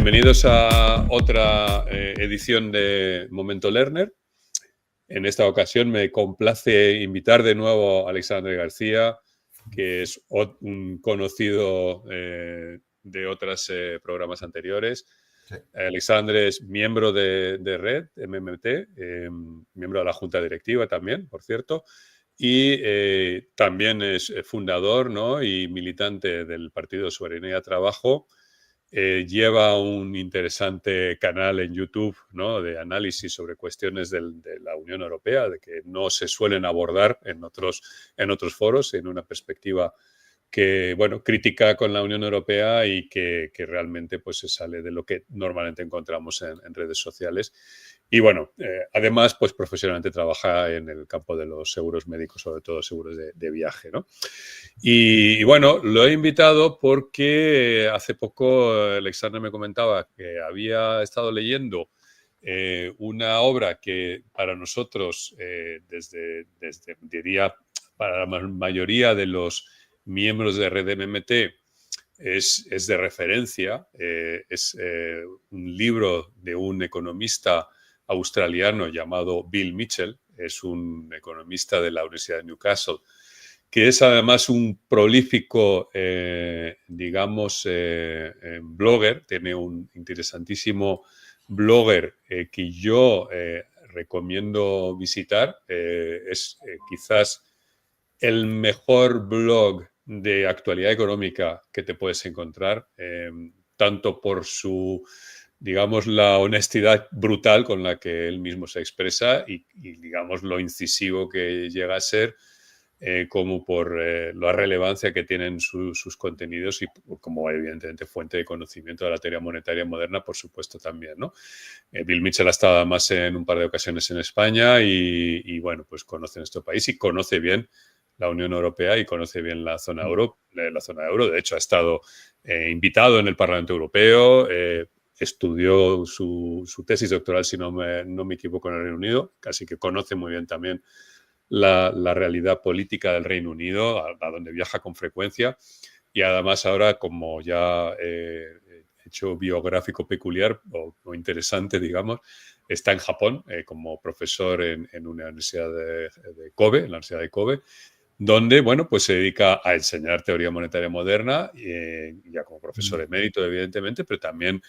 Bienvenidos a otra edición de Momento Learner. En esta ocasión me complace invitar de nuevo a Alexandre García, que es un conocido de otros programas anteriores. Sí. Alexandre es miembro de Red, MMT, miembro de la Junta Directiva también, por cierto, y también es fundador, ¿no?, y militante del Partido Soberanía y Trabajo. Lleva un interesante canal en YouTube, ¿no?, de análisis sobre cuestiones de la Unión Europea, de que no se suelen abordar en otros foros, en una perspectiva que, bueno, crítica con la Unión Europea y que realmente pues, se sale de lo que normalmente encontramos en redes sociales. Y bueno, además, pues profesionalmente trabaja en el campo de los seguros médicos, sobre todo seguros de viaje, ¿no? Y bueno, lo he invitado porque hace poco Alexandre me comentaba que había estado leyendo una obra que para nosotros, desde diría, para la mayoría de los miembros de Red MMT, es de referencia. Es un libro de un economista australiano llamado Bill Mitchell. Es un economista de la Universidad de Newcastle, que es además un prolífico, digamos, blogger. Tiene un interesantísimo blogger que yo recomiendo visitar. Es quizás el mejor blog de actualidad económica que te puedes encontrar, tanto por su, digamos, la honestidad brutal con la que él mismo se expresa y digamos, lo incisivo que llega a ser, como por la relevancia que tienen sus contenidos y como evidentemente fuente de conocimiento de la teoría monetaria moderna, por supuesto también, ¿no? Bill Mitchell ha estado además en un par de ocasiones en España y bueno, pues conoce nuestro país y conoce bien la Unión Europea y conoce bien la zona euro. De hecho, ha estado invitado en el Parlamento Europeo, estudió su tesis doctoral, si no me equivoco, en el Reino Unido, así que conoce muy bien también la realidad política del Reino Unido, a donde viaja con frecuencia. Y además ahora, como ya hecho biográfico peculiar o interesante, digamos, está en Japón como profesor en una universidad de Kobe, en la Universidad de Kobe, donde, bueno, pues se dedica a enseñar teoría monetaria moderna, ya como profesor emérito, evidentemente, pero también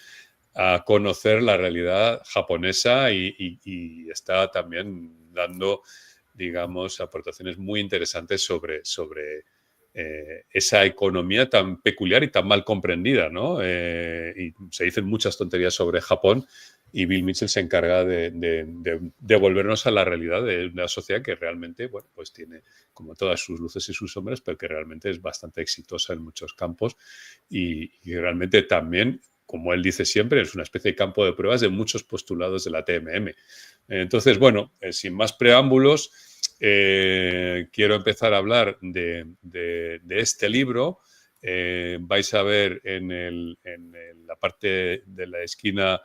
a conocer la realidad japonesa y está también dando, digamos, aportaciones muy interesantes sobre esa economía tan peculiar y tan mal comprendida, ¿no? Y se dicen muchas tonterías sobre Japón y Bill Mitchell se encarga de devolvernos a la realidad de una sociedad que realmente, bueno, pues tiene como todas sus luces y sus sombras, pero que realmente es bastante exitosa en muchos campos y realmente también, como él dice siempre, es una especie de campo de pruebas de muchos postulados de la TMM. Entonces, bueno, sin más preámbulos, quiero empezar a hablar de este libro. Vais a ver en la parte de la esquina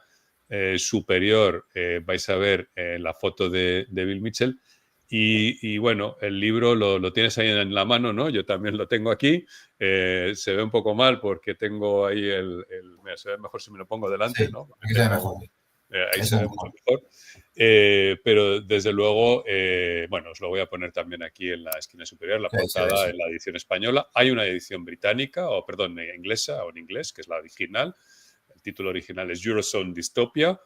superior, vais a ver la foto de Bill Mitchell. Y bueno, el libro lo tienes ahí en la mano, ¿no? Yo también lo tengo aquí. Se ve un poco mal porque tengo ahí mira, se ve mejor si me lo pongo delante, sí, ¿no? Aquí se ve mejor. Ahí se ve mucho mejor. Pero desde luego, bueno, os lo voy a poner también aquí en la esquina superior, la portada en la edición española. Hay una edición británica, o perdón, inglesa o en inglés, que es la original. El título original es Eurozone Dystopia.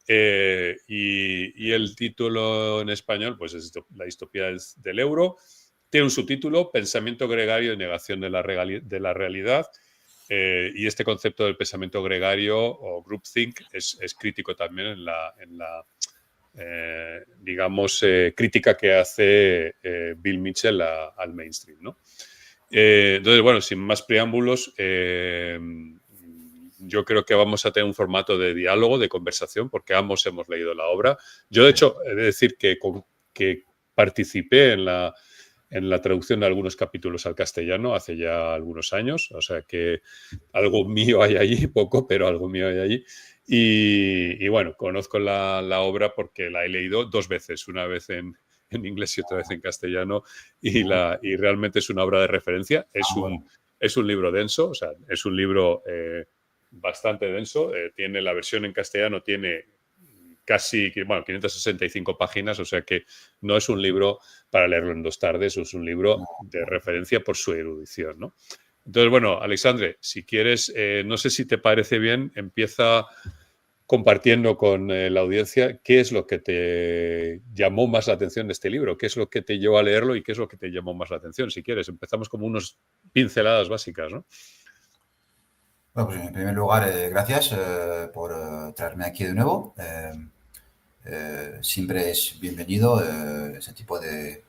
Y el título en español, pues es La distopía del euro. Tiene un subtítulo, Pensamiento gregario y negación de la realidad. Y este concepto del pensamiento gregario o groupthink es crítico también en la digamos, crítica que hace Bill Mitchell al mainstream, ¿no? Entonces, bueno, sin más preámbulos, yo creo que vamos a tener un formato de diálogo, de conversación, porque ambos hemos leído la obra. Yo, de hecho, he de decir que participé en la traducción de algunos capítulos al castellano hace ya algunos años, o sea que algo mío hay allí, poco, pero algo mío hay allí. Y bueno, conozco la obra porque la he leído dos veces, una vez en inglés y otra vez en castellano, y realmente es una obra de referencia. Es un libro denso, o sea, es un libro bastante denso. Tiene la versión en castellano, tiene casi, bueno, 565 páginas, o sea que no es un libro para leerlo en 2 tardes, es un libro de referencia por su erudición, ¿no? Entonces, bueno, Alexandre, si quieres, no sé si te parece bien, empieza compartiendo con la audiencia qué es lo que te llamó más la atención de este libro, qué es lo que te llevó a leerlo y qué es lo que te llamó más la atención. Si quieres, empezamos como unas pinceladas básicas, ¿no? Bueno, pues en primer lugar, gracias por traerme aquí de nuevo. Siempre es bienvenido ese tipo de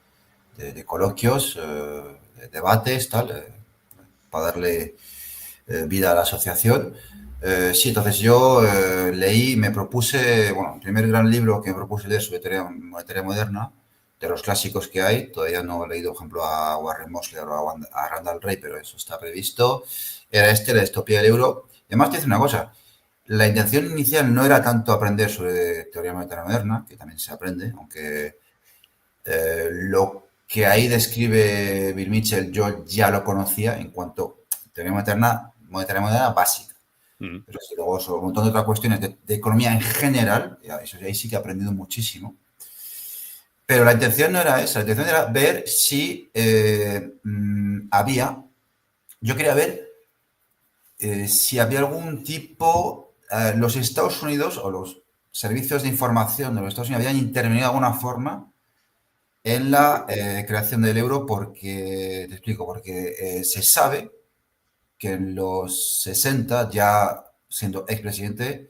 coloquios, de debates, tal, para darle vida a la asociación. Sí, entonces yo leí, me propuse, bueno, el primer gran libro que me propuse leer sobre teoría monetaria moderna, de los clásicos que hay, todavía no he leído, por ejemplo, a Warren Mosler o a Randall Wright, pero eso está previsto, era La distopía del euro. Y además te dice una cosa, la intención inicial no era tanto aprender sobre teoría monetaria moderna, que también se aprende, aunque lo que ahí describe Bill Mitchell yo ya lo conocía en cuanto a teoría monetaria moderna básica. Pero sí, luego sobre un montón de otras cuestiones de economía en general, eso ahí sí que he aprendido muchísimo. Pero la intención no era esa, la intención era ver si yo quería ver si había algún tipo, los Estados Unidos o los servicios de información de los Estados Unidos habían intervenido de alguna forma en la creación del euro porque, te explico, porque se sabe que en los 60, ya siendo expresidente,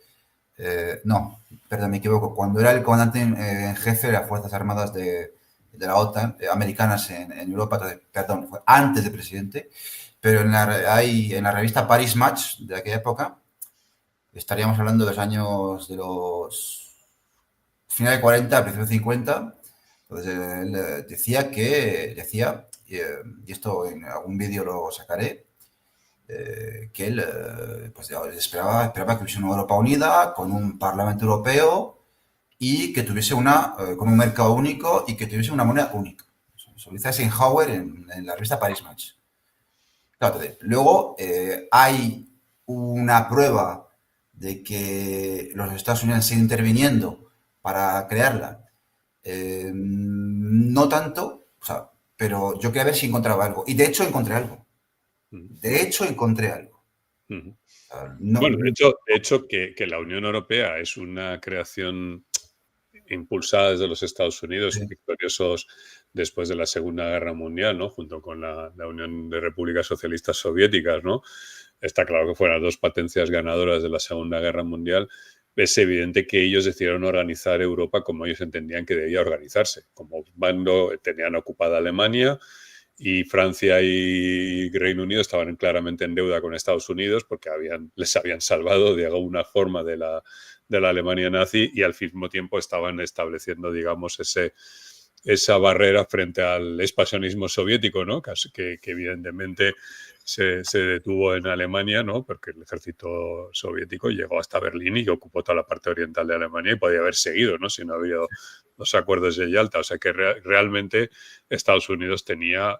no, perdón, me equivoco, cuando era el comandante en jefe de las Fuerzas Armadas de la OTAN, americanas en Europa, perdón, fue antes de presidente, pero en la revista Paris Match de aquella época, estaríamos hablando de los años de los finales de 40, principios de 50, entonces él decía, y esto en algún vídeo lo sacaré, que él pues, esperaba que hubiese una Europa unida, con un Parlamento Europeo y que tuviese con un mercado único y que tuviese una moneda única. Eso lo dice Eisenhower en la revista Paris Match. Claro, entonces, luego hay una prueba de que los Estados Unidos siguen interviniendo para crearla. No tanto, o sea, pero yo quería ver si encontraba algo. Y de hecho encontré algo. No, Bueno, de hecho que la Unión Europea es una creación impulsada desde los Estados Unidos, sí. victoriosos después de la Segunda Guerra Mundial, ¿no? Junto con la Unión de Repúblicas Socialistas Soviéticas, ¿no? Está claro que fueron las dos potencias ganadoras de la Segunda Guerra Mundial. Es evidente que ellos decidieron organizar Europa como ellos entendían que debía organizarse. Como bando tenían ocupada Alemania y Francia y Reino Unido estaban claramente en deuda con Estados Unidos porque les habían salvado de alguna forma de la Alemania nazi y al mismo tiempo estaban estableciendo, digamos, esa barrera frente al expansionismo soviético, ¿no? Que evidentemente se detuvo en Alemania, ¿no? Porque el ejército soviético llegó hasta Berlín y ocupó toda la parte oriental de Alemania y podía haber seguido, ¿no? Si no había los acuerdos de Yalta. O sea que realmente Estados Unidos tenía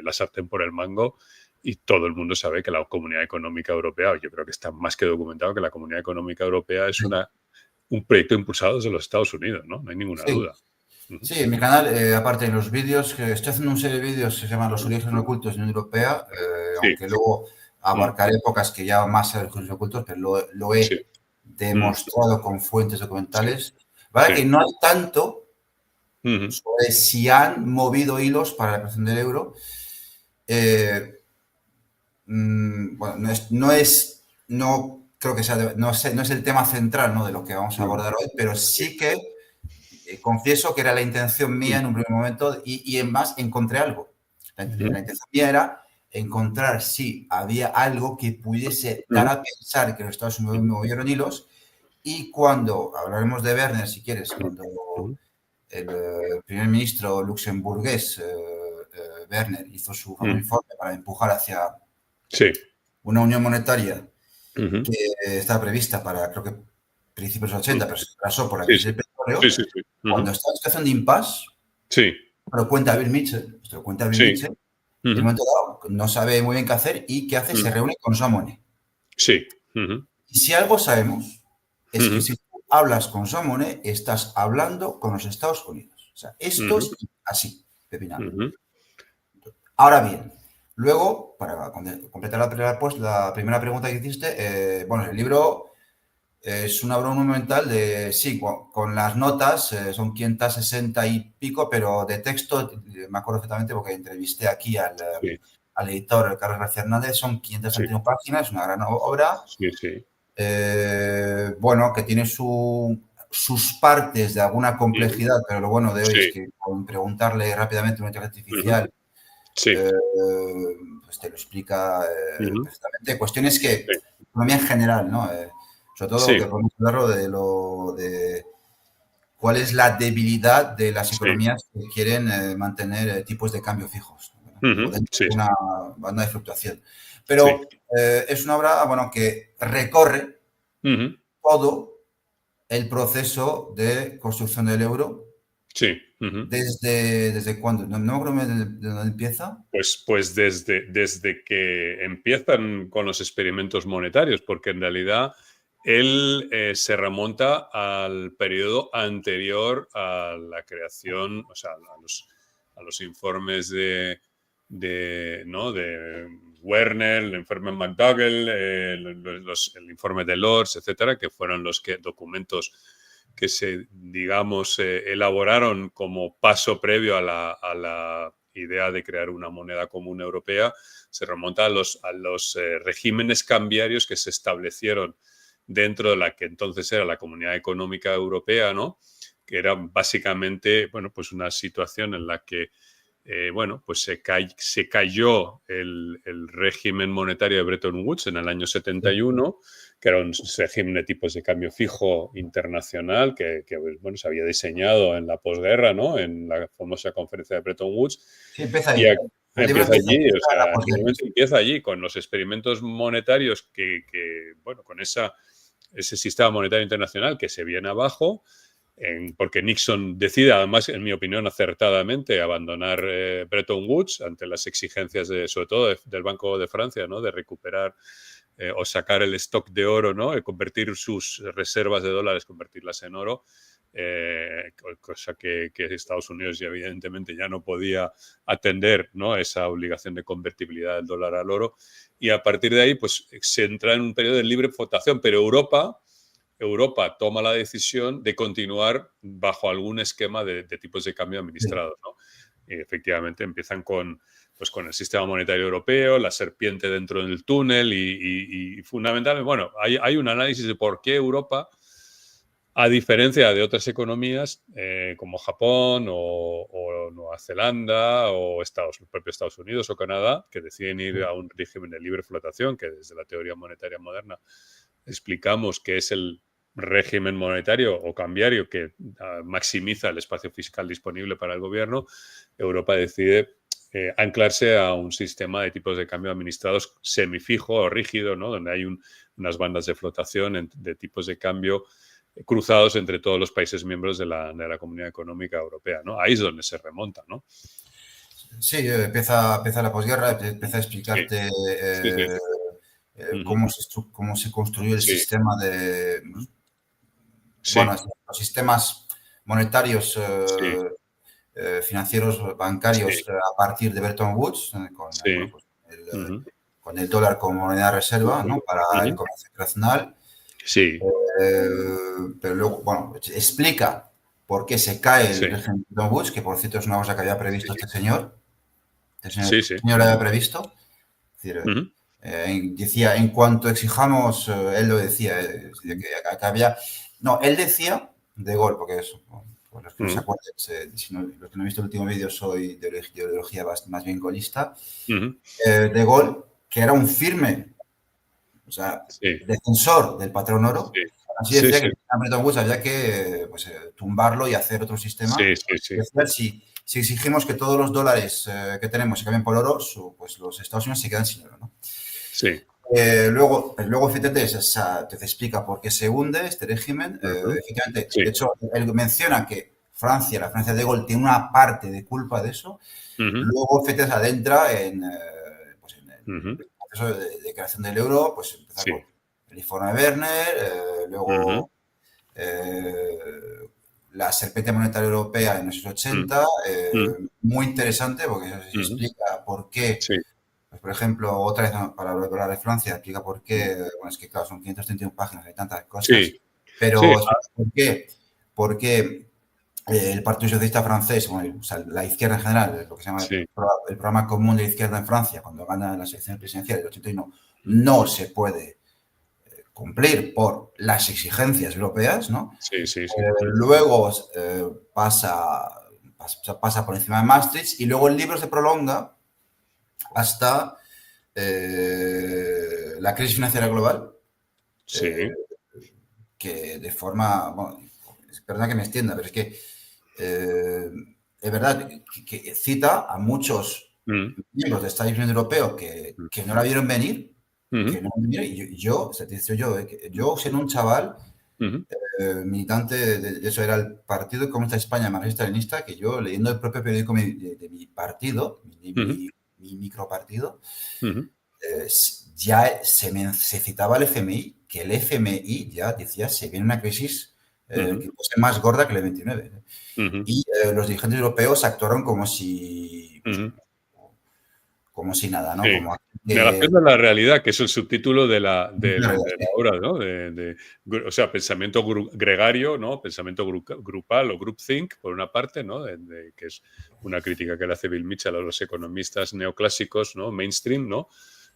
la sartén por el mango y todo el mundo sabe que la Comunidad Económica Europea, yo creo que está más que documentado que la Comunidad Económica Europea es un proyecto impulsado desde los Estados Unidos, ¿no? No hay ninguna duda. Sí, en mi canal, aparte de los vídeos, que estoy haciendo una serie de vídeos que se llaman Los orígenes ocultos de la Unión Europea, aunque luego abarcaré épocas que ya más a los orígenes ocultos, pero lo he demostrado con fuentes documentales. ¿Vale? Que no hay tanto sobre si han movido hilos para la creación del euro. Bueno, no creo que sea, no es el tema central, ¿no? De lo que vamos a abordar hoy, pero sí que confieso que era la intención mía en un primer momento y en más encontré algo. La intención mía era encontrar si había algo que pudiese dar a pensar que los Estados Unidos movieron hilos y cuando, hablaremos de Werner si quieres, cuando el primer ministro luxemburgués Werner hizo su famoso informe para empujar hacia una unión monetaria que estaba prevista para, creo que principios de los 80, pero se retrasó por la crisis del petróleo. Cuando está en situación de impasse, lo cuenta Bill Mitchell, y en un momento dado no sabe muy bien qué hacer y ¿qué hace? Se reúne con Jean Monnet. ujú, Y si algo sabemos, es que ujú, si tú hablas con Jean Monnet, estás hablando con los Estados Unidos. O sea, esto ujú, es así, Pepinado. ujú, Ahora bien, luego, para completar la primera pregunta que hiciste, bueno, el libro es una broma monumental de, sí, con las notas, son 560 y pico, pero de texto, me acuerdo perfectamente porque entrevisté aquí sí, al editor Carlos García Hernández, son sí, 561 páginas, es una gran obra, sí, sí. bueno, que tiene sus partes de alguna Ujú, complejidad, pero lo bueno de hoy es sí, que con preguntarle rápidamente a una inteligencia ujú, artificial, sí, eh, pues te lo explica ujú, perfectamente. Cuestiones que, sí, economía en general, ¿no? Sobre todo que sí, podemos hablarlo de cuál es la debilidad de las sí, economías que quieren mantener tipos de cambio fijos, ¿no? O ujú, dentro sí, de una banda de fluctuación. sí, Pero es una obra, bueno, que recorre ujú, todo el proceso de construcción del euro. sí, ujú. ¿Desde cuándo? No me acuerdo de dónde empieza. Pues desde que empiezan con los experimentos monetarios, porque en realidad él se remonta al periodo anterior a la creación, o sea, a los informes ¿no? de Werner, el informe McDougall, el informe de Lords, etcétera, que fueron los documentos que se, digamos, elaboraron como paso previo a la idea de crear una moneda común europea, se remonta a los regímenes cambiarios que se establecieron dentro de la que entonces era la Comunidad Económica Europea, ¿no? Que era básicamente, bueno, pues una situación en la que bueno, pues se cayó el régimen monetario de Bretton Woods en el año 71, que era un régimen de tipos de cambio fijo internacional que bueno, se había diseñado en la posguerra, ¿no? En la famosa conferencia de Bretton Woods. Sí, empieza Y ahí. El libro empieza allí, o empieza en la sea, posguerra. realmente empieza allí con los experimentos monetarios bueno, con ese sistema monetario internacional que se viene abajo porque Nixon decide, además, en mi opinión, acertadamente, abandonar Bretton Woods ante las exigencias, sobre todo del Banco de Francia, ¿no? De recuperar o sacar el stock de oro, ¿no? Y convertir sus reservas de dólares, convertirlas en oro, cosa que Estados Unidos ya, evidentemente ya no podía atender, ¿no? Esa obligación de convertibilidad del dólar al oro. Y a partir de ahí, pues se entra en un periodo de libre flotación, pero Europa toma la decisión de continuar bajo algún esquema de tipos de cambio Sí. administrados, ¿no? Y efectivamente empiezan pues con el sistema monetario europeo, la serpiente dentro del túnel y fundamentalmente, bueno, hay un análisis de por qué Europa, a diferencia de otras economías como Japón o Nueva Zelanda o los propios Estados Unidos o Canadá, que deciden ir a un régimen de libre flotación, que desde la teoría monetaria moderna explicamos que es el régimen monetario o cambiario que maximiza el espacio fiscal disponible para el gobierno, Europa decide anclarse a un sistema de tipos de cambio administrados semifijo o rígido, ¿no? Donde hay unas bandas de flotación de tipos de cambio cruzados entre todos los países miembros de la Comunidad Económica Europea, ¿no? Ahí es donde se remonta, ¿no? Sí, empieza la posguerra, empieza a Sí, explicarte sí, sí. Ujú. cómo se construyó el Sí, sistema de, bueno, sí, los sistemas monetarios sí, financieros sí, bancarios a partir de Bretton Woods, bueno, sí. pues Ujú, con el dólar como moneda de reserva, ¿no? Para el ujú. comercio internacional. Sí, Pero luego, bueno, explica por qué se cae el sí, régimen de Bretton Woods, que por cierto es una cosa que había previsto sí, este señor. sí, sí. Este señor lo había previsto. Es decir, Ujú, decía, en cuanto exijamos, él lo decía, que había... No, él decía, de gol, porque eso, por los que no se ujú, acuerdan, si no, los que no han visto el último vídeo, soy de ideología más bien golista, ujú. de gol, que era un firme, o sea, Sí, defensor del patrón oro. sí, Así sí, decía que sí, a Bretton Woods había que pues, tumbarlo y hacer otro sistema. sí, sí, sí, Decía, si exigimos que todos los dólares que tenemos se cambien por oro, pues los Estados Unidos se quedan sin oro, ¿no? sí. Luego efectivamente, te explica por qué se hunde este régimen. Ujú, Efectivamente, sí. de hecho, él menciona que la Francia de Gaulle, tiene una parte de culpa de eso. Ujú, Luego, efectivamente, se adentra pues en el ujú, proceso de creación del euro, pues empieza sí. el informe Werner, Ujú, luego la serpiente monetaria europea en los 80, ujú, muy interesante porque se ujú. explica por qué, Sí. pues, por ejemplo, otra vez para hablar de Francia, explica por Mm. qué, bueno, es que claro, son 531 páginas, hay tantas cosas, Sí, sí, pero explica por qué el Partido Socialista francés, bueno, o sea, la izquierda en general, lo que se llama sí. el programa común de izquierda en Francia, cuando gana las elecciones presidenciales del 81, no se puede cumplir por las exigencias europeas, ¿no? Sí, sí, sí. Luego pasa por encima de Maastricht y luego el libro se prolonga hasta la crisis financiera global, eh, Sí. que de forma, bueno, es verdad que me extienda, pero es que eh, es verdad que cita a muchos Mm, miembros del establishment europeo mm, que no la vieron venir, ujú, y yo, o sea, te digo yo, que yo siendo un chaval ujú, militante, de eso era el Partido Comunista de España, marxista-leninista, que yo leyendo el propio periódico de mi partido, ujú, mi micropartido, ujú, ya se citaba al FMI, que el FMI ya decía se viene una crisis ujú, que puede ser más gorda que el 29. ujú, Y los dirigentes europeos actuaron como si nada, ¿no? sí. Como Negación que... de la realidad, que es el subtítulo de la obra, ¿no? O sea, pensamiento gregario, ¿no? Pensamiento grupal o groupthink, por una parte, ¿no? Que es una crítica que le hace Bill Mitchell a los economistas neoclásicos, ¿no? Mainstream, ¿no?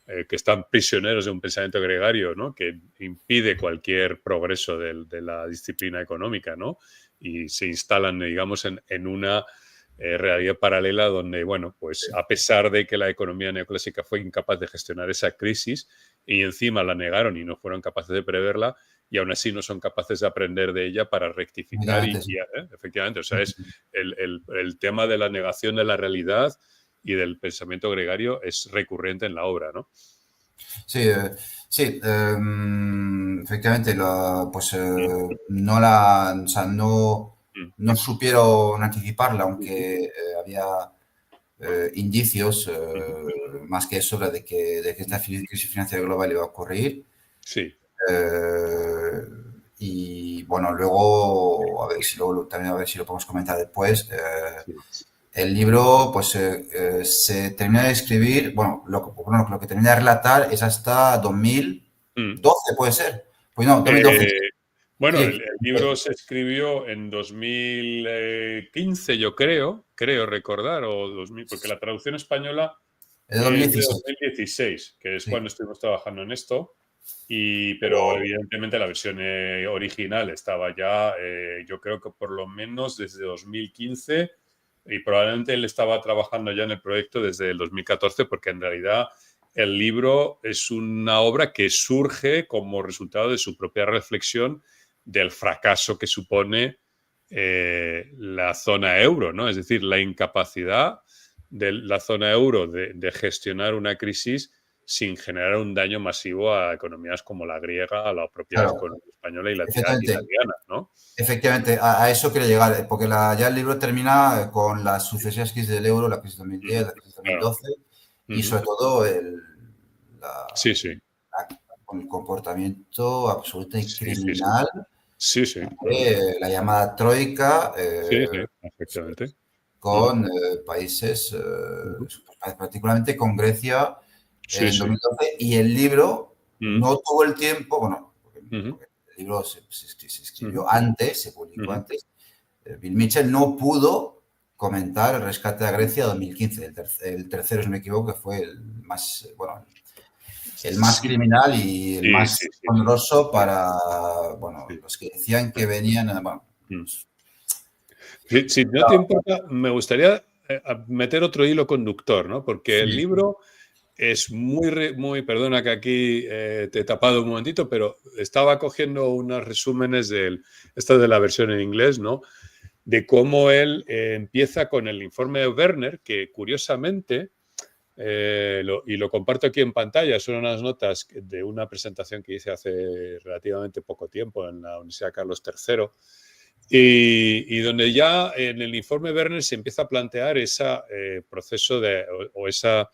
Que están prisioneros de un pensamiento gregario, ¿no? Que impide cualquier progreso de la disciplina económica, ¿no? Y se instalan, digamos, en una realidad paralela donde, bueno, pues a pesar de que la economía neoclásica fue incapaz de gestionar esa crisis y encima la negaron y no fueron capaces de preverla, y aún así no son capaces de aprender de ella para rectificar efectivamente, o sea, es el tema de la negación de la realidad y del pensamiento gregario es recurrente en la obra, ¿no? Sí, sí, efectivamente, pues Mm, o sea, no supieron anticiparla, aunque había indicios mm, más que eso de que esta crisis financiera global iba a ocurrir. sí, Eh, y bueno, luego, también a ver si lo podemos comentar después. sí. El libro, pues, se termina de escribir, lo que termina de relatar es hasta Mm. 2012, puede ser. Pues no, 2012. Eh, bueno, Sí, el libro se escribió en 2015, yo creo recordar, o 2000, porque la traducción española es de es de 2016. 2016, que es Sí. cuando estuvimos trabajando en esto, pero evidentemente la versión original estaba ya, yo creo que por lo menos desde 2015, y probablemente él estaba trabajando ya en el proyecto desde el 2014, porque en realidad el libro es una obra que surge como resultado de su propia reflexión del fracaso que supone la zona euro, ¿no? Es decir, la incapacidad de la zona euro de gestionar una crisis sin generar un daño masivo a economías como la griega, a la propia Claro, economía española y la efectivamente. italiana, ¿no? Efectivamente, a eso quiero llegar, porque ya el libro termina con las sucesivas crisis del euro, la crisis de 2010, Ujú, la crisis de claro. 2012, y Ujú. sobre todo la- Sí, sí. con el comportamiento absolutamente Sí, sí, sí. criminal Sí, sí. Ujú. de la llamada Troika, Sí, sí, efectivamente. Ujú, con países, ujú. particularmente con Grecia Sí, en sí. 2012, y el libro Ujú, no tuvo el tiempo, bueno, ujú, porque el libro se ujú, escribió antes, se publicó ujú, antes. Bill Mitchell no pudo comentar el rescate a ujú. Grecia 2015, el tercero, si no me equivoco, que fue el más, bueno, el más Sí, criminal y el sí, sí, más sí, sí. doloroso Sí, para, bueno, sí. los que decían que venían, bueno, Mm. pues, Si no te importa, me gustaría meter otro hilo conductor, ¿no? Porque el sí, libro es muy, perdona que aquí te he tapado un momentito, pero estaba cogiendo unos resúmenes esta de la versión en inglés, ¿no? De cómo él empieza con el informe de Werner, que curiosamente, y lo comparto aquí en pantalla, son unas notas de una presentación que hice hace relativamente poco tiempo en la Universidad Carlos III, y donde ya en el informe Werner se empieza a plantear ese proceso o ese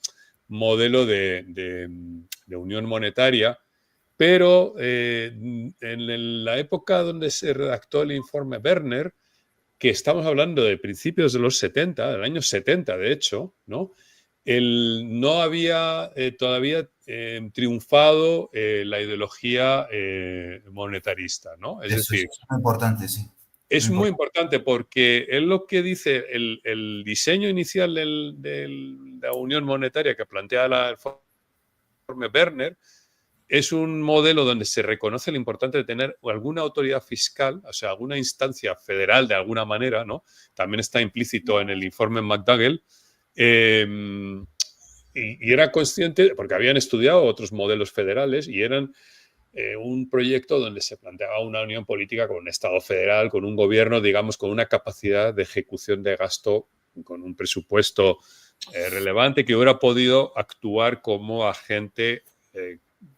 modelo de unión monetaria pero en la época donde se redactó el informe Werner, que estamos hablando de principios de los 70, del año 70 de hecho, ¿no? No había todavía triunfado la ideología monetarista, ¿no? Es Eso decir, es muy importante, sí. es muy importante porque es lo que dice el diseño inicial de la Unión Monetaria que plantea el informe Werner. Es un modelo donde se reconoce lo importante de tener alguna autoridad fiscal, o sea, alguna instancia federal de alguna manera, ¿no? También está implícito en el informe McDougall. Y era consciente, porque habían estudiado otros modelos federales y eran un proyecto donde se planteaba una unión política con un Estado federal, con un gobierno, digamos, con una capacidad de ejecución de gasto, con un presupuesto relevante que hubiera podido actuar como agente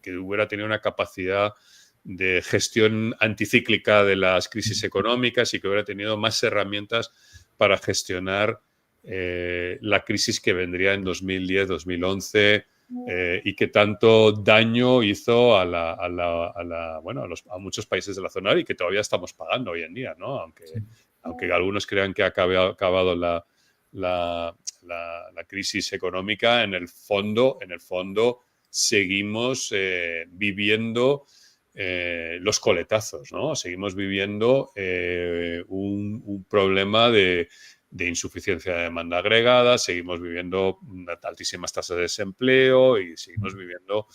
que hubiera tenido una capacidad de gestión anticíclica de las crisis económicas y que hubiera tenido más herramientas para gestionar la crisis que vendría en 2010, 2011 y que tanto daño hizo a muchos países de la zona y que todavía estamos pagando hoy en día, ¿no? Aunque algunos crean que ha acabado la crisis económica, en el fondo seguimos viviendo los coletazos, ¿no? Seguimos viviendo un problema de insuficiencia de demanda agregada, seguimos viviendo altísimas tasas de desempleo y seguimos viviendo,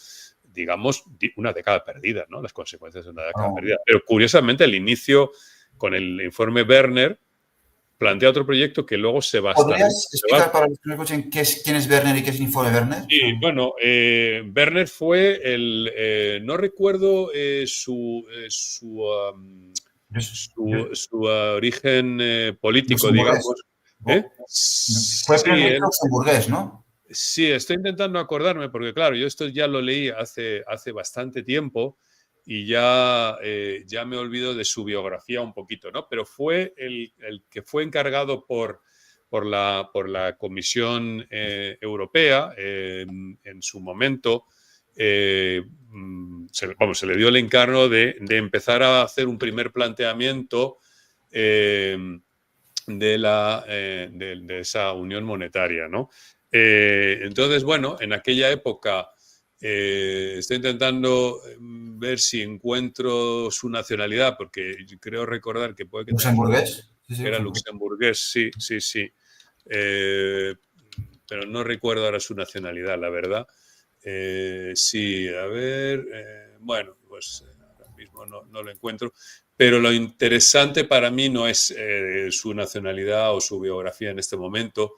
digamos, una década perdida, ¿no? Las consecuencias de una década perdida. Pero curiosamente el inicio con el informe Werner plantea otro proyecto que luego se va a ¿Podrías explicar para los que no escuchen quién es Werner y qué es el informe Werner? Sí, bueno, Werner fue no recuerdo su origen político, digamos. Fue primer ministro luxemburgués, ¿no? Sí, estoy intentando acordarme porque, claro, yo esto ya lo leí hace bastante tiempo y ya me olvido de su biografía un poquito, ¿no? Pero fue el que fue encargado por la Comisión Europea en su momento. Se le dio el encargo de empezar a hacer un primer planteamiento de esa unión monetaria, ¿no? Entonces, bueno, en aquella época estoy intentando ver si encuentro su nacionalidad, porque creo recordar que puede que ¿Luxemburgués? Era luxemburgués, sí. Pero no recuerdo ahora su nacionalidad, la verdad. Sí, a ver, bueno, pues ahora mismo no lo encuentro. Pero lo interesante para mí no es su nacionalidad o su biografía en este momento,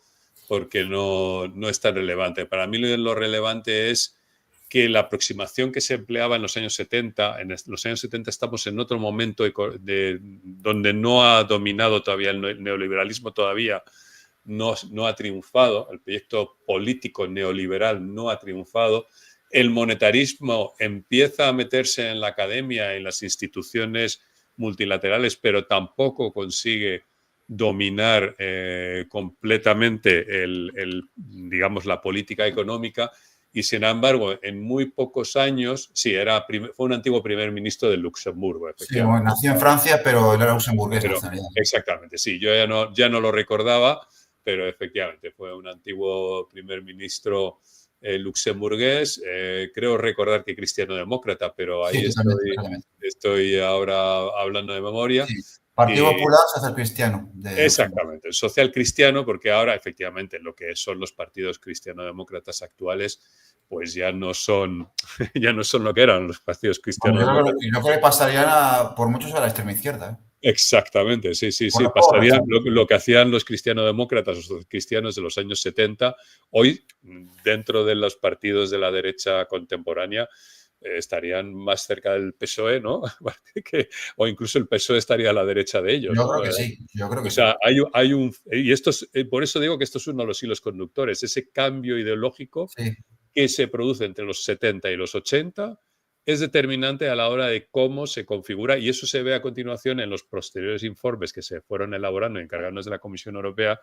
porque no es tan relevante. Para mí lo relevante es que la aproximación que se empleaba en los años 70, en los años 70 estamos en otro momento donde no ha dominado todavía el neoliberalismo, todavía no ha triunfado, el proyecto político neoliberal no ha triunfado, el monetarismo empieza a meterse en la academia, en las instituciones multilaterales, pero tampoco consigue dominar completamente digamos, la política económica. Y sin embargo, en muy pocos años, sí, fue un antiguo primer ministro de Luxemburgo. Sí, bueno, nació en Francia, pero él era luxemburgués. Exactamente, sí, yo ya no lo recordaba, pero efectivamente fue un antiguo primer ministro luxemburgués. Creo recordar que cristiano-demócrata, pero ahí sí, estoy ahora hablando de memoria. Sí. Partido Popular Social Cristiano. Exactamente, el social cristiano, porque ahora efectivamente lo que son los partidos cristiano-demócratas actuales, pues ya no son lo que eran los partidos cristiano-demócratas. Y no que le pasarían por muchos a la extrema izquierda. Exactamente, sí. Pasarían lo que hacían los cristiano-demócratas, los cristianos de los años 70, hoy dentro de los partidos de la derecha contemporánea, estarían más cerca del PSOE, ¿no? O incluso el PSOE estaría a la derecha de ellos. Yo ¿no? creo que sí, O sea, hay un... Y por eso digo que esto es uno de los hilos conductores, ese cambio ideológico que se produce entre los 70 y los 80 es determinante a la hora de cómo se configura, y eso se ve a continuación en los posteriores informes que se fueron elaborando y encargados de la Comisión Europea,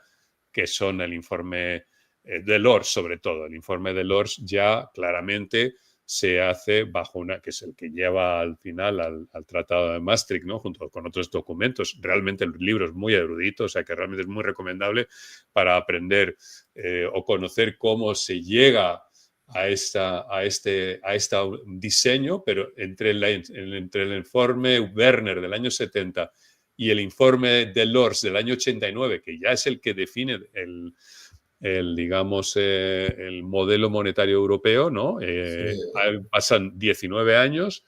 que son el informe Delors, sobre todo. El informe Delors ya claramente se hace bajo que es el que lleva al final al Tratado de Maastricht, ¿no? Junto con otros documentos. Realmente el libro es muy erudito, o sea que realmente es muy recomendable para aprender o conocer cómo se llega a este diseño, pero entre el informe Werner del año 70 y el informe Delors del año 89, que ya es el que define digamos, el modelo monetario europeo, ¿no? Pasan 19 años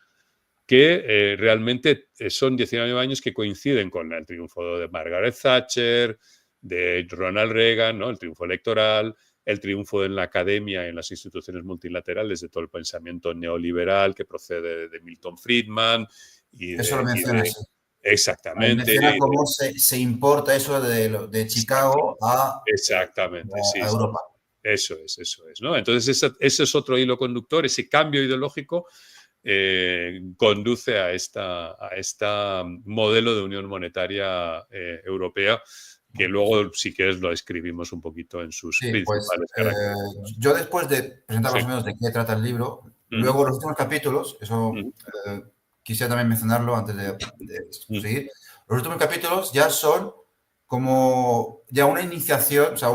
que realmente son 19 años que coinciden con el triunfo de Margaret Thatcher, de Ronald Reagan, ¿no? El triunfo electoral, el triunfo en la academia, en las instituciones multilaterales, de todo el pensamiento neoliberal que procede de Milton Friedman. Eso lo mencionas. Exactamente. Menciona cómo se importa eso de Chicago a Europa. Eso es, ¿no? Entonces, ese es otro hilo conductor, ese cambio ideológico conduce a esta modelo de unión monetaria europea, que luego, si quieres, lo escribimos un poquito en sus principales características. Yo, después de presentar más o menos de qué trata el libro, luego los últimos capítulos, eso quisiera también mencionarlo antes de seguir, los últimos capítulos ya son como ya una iniciación, o sea,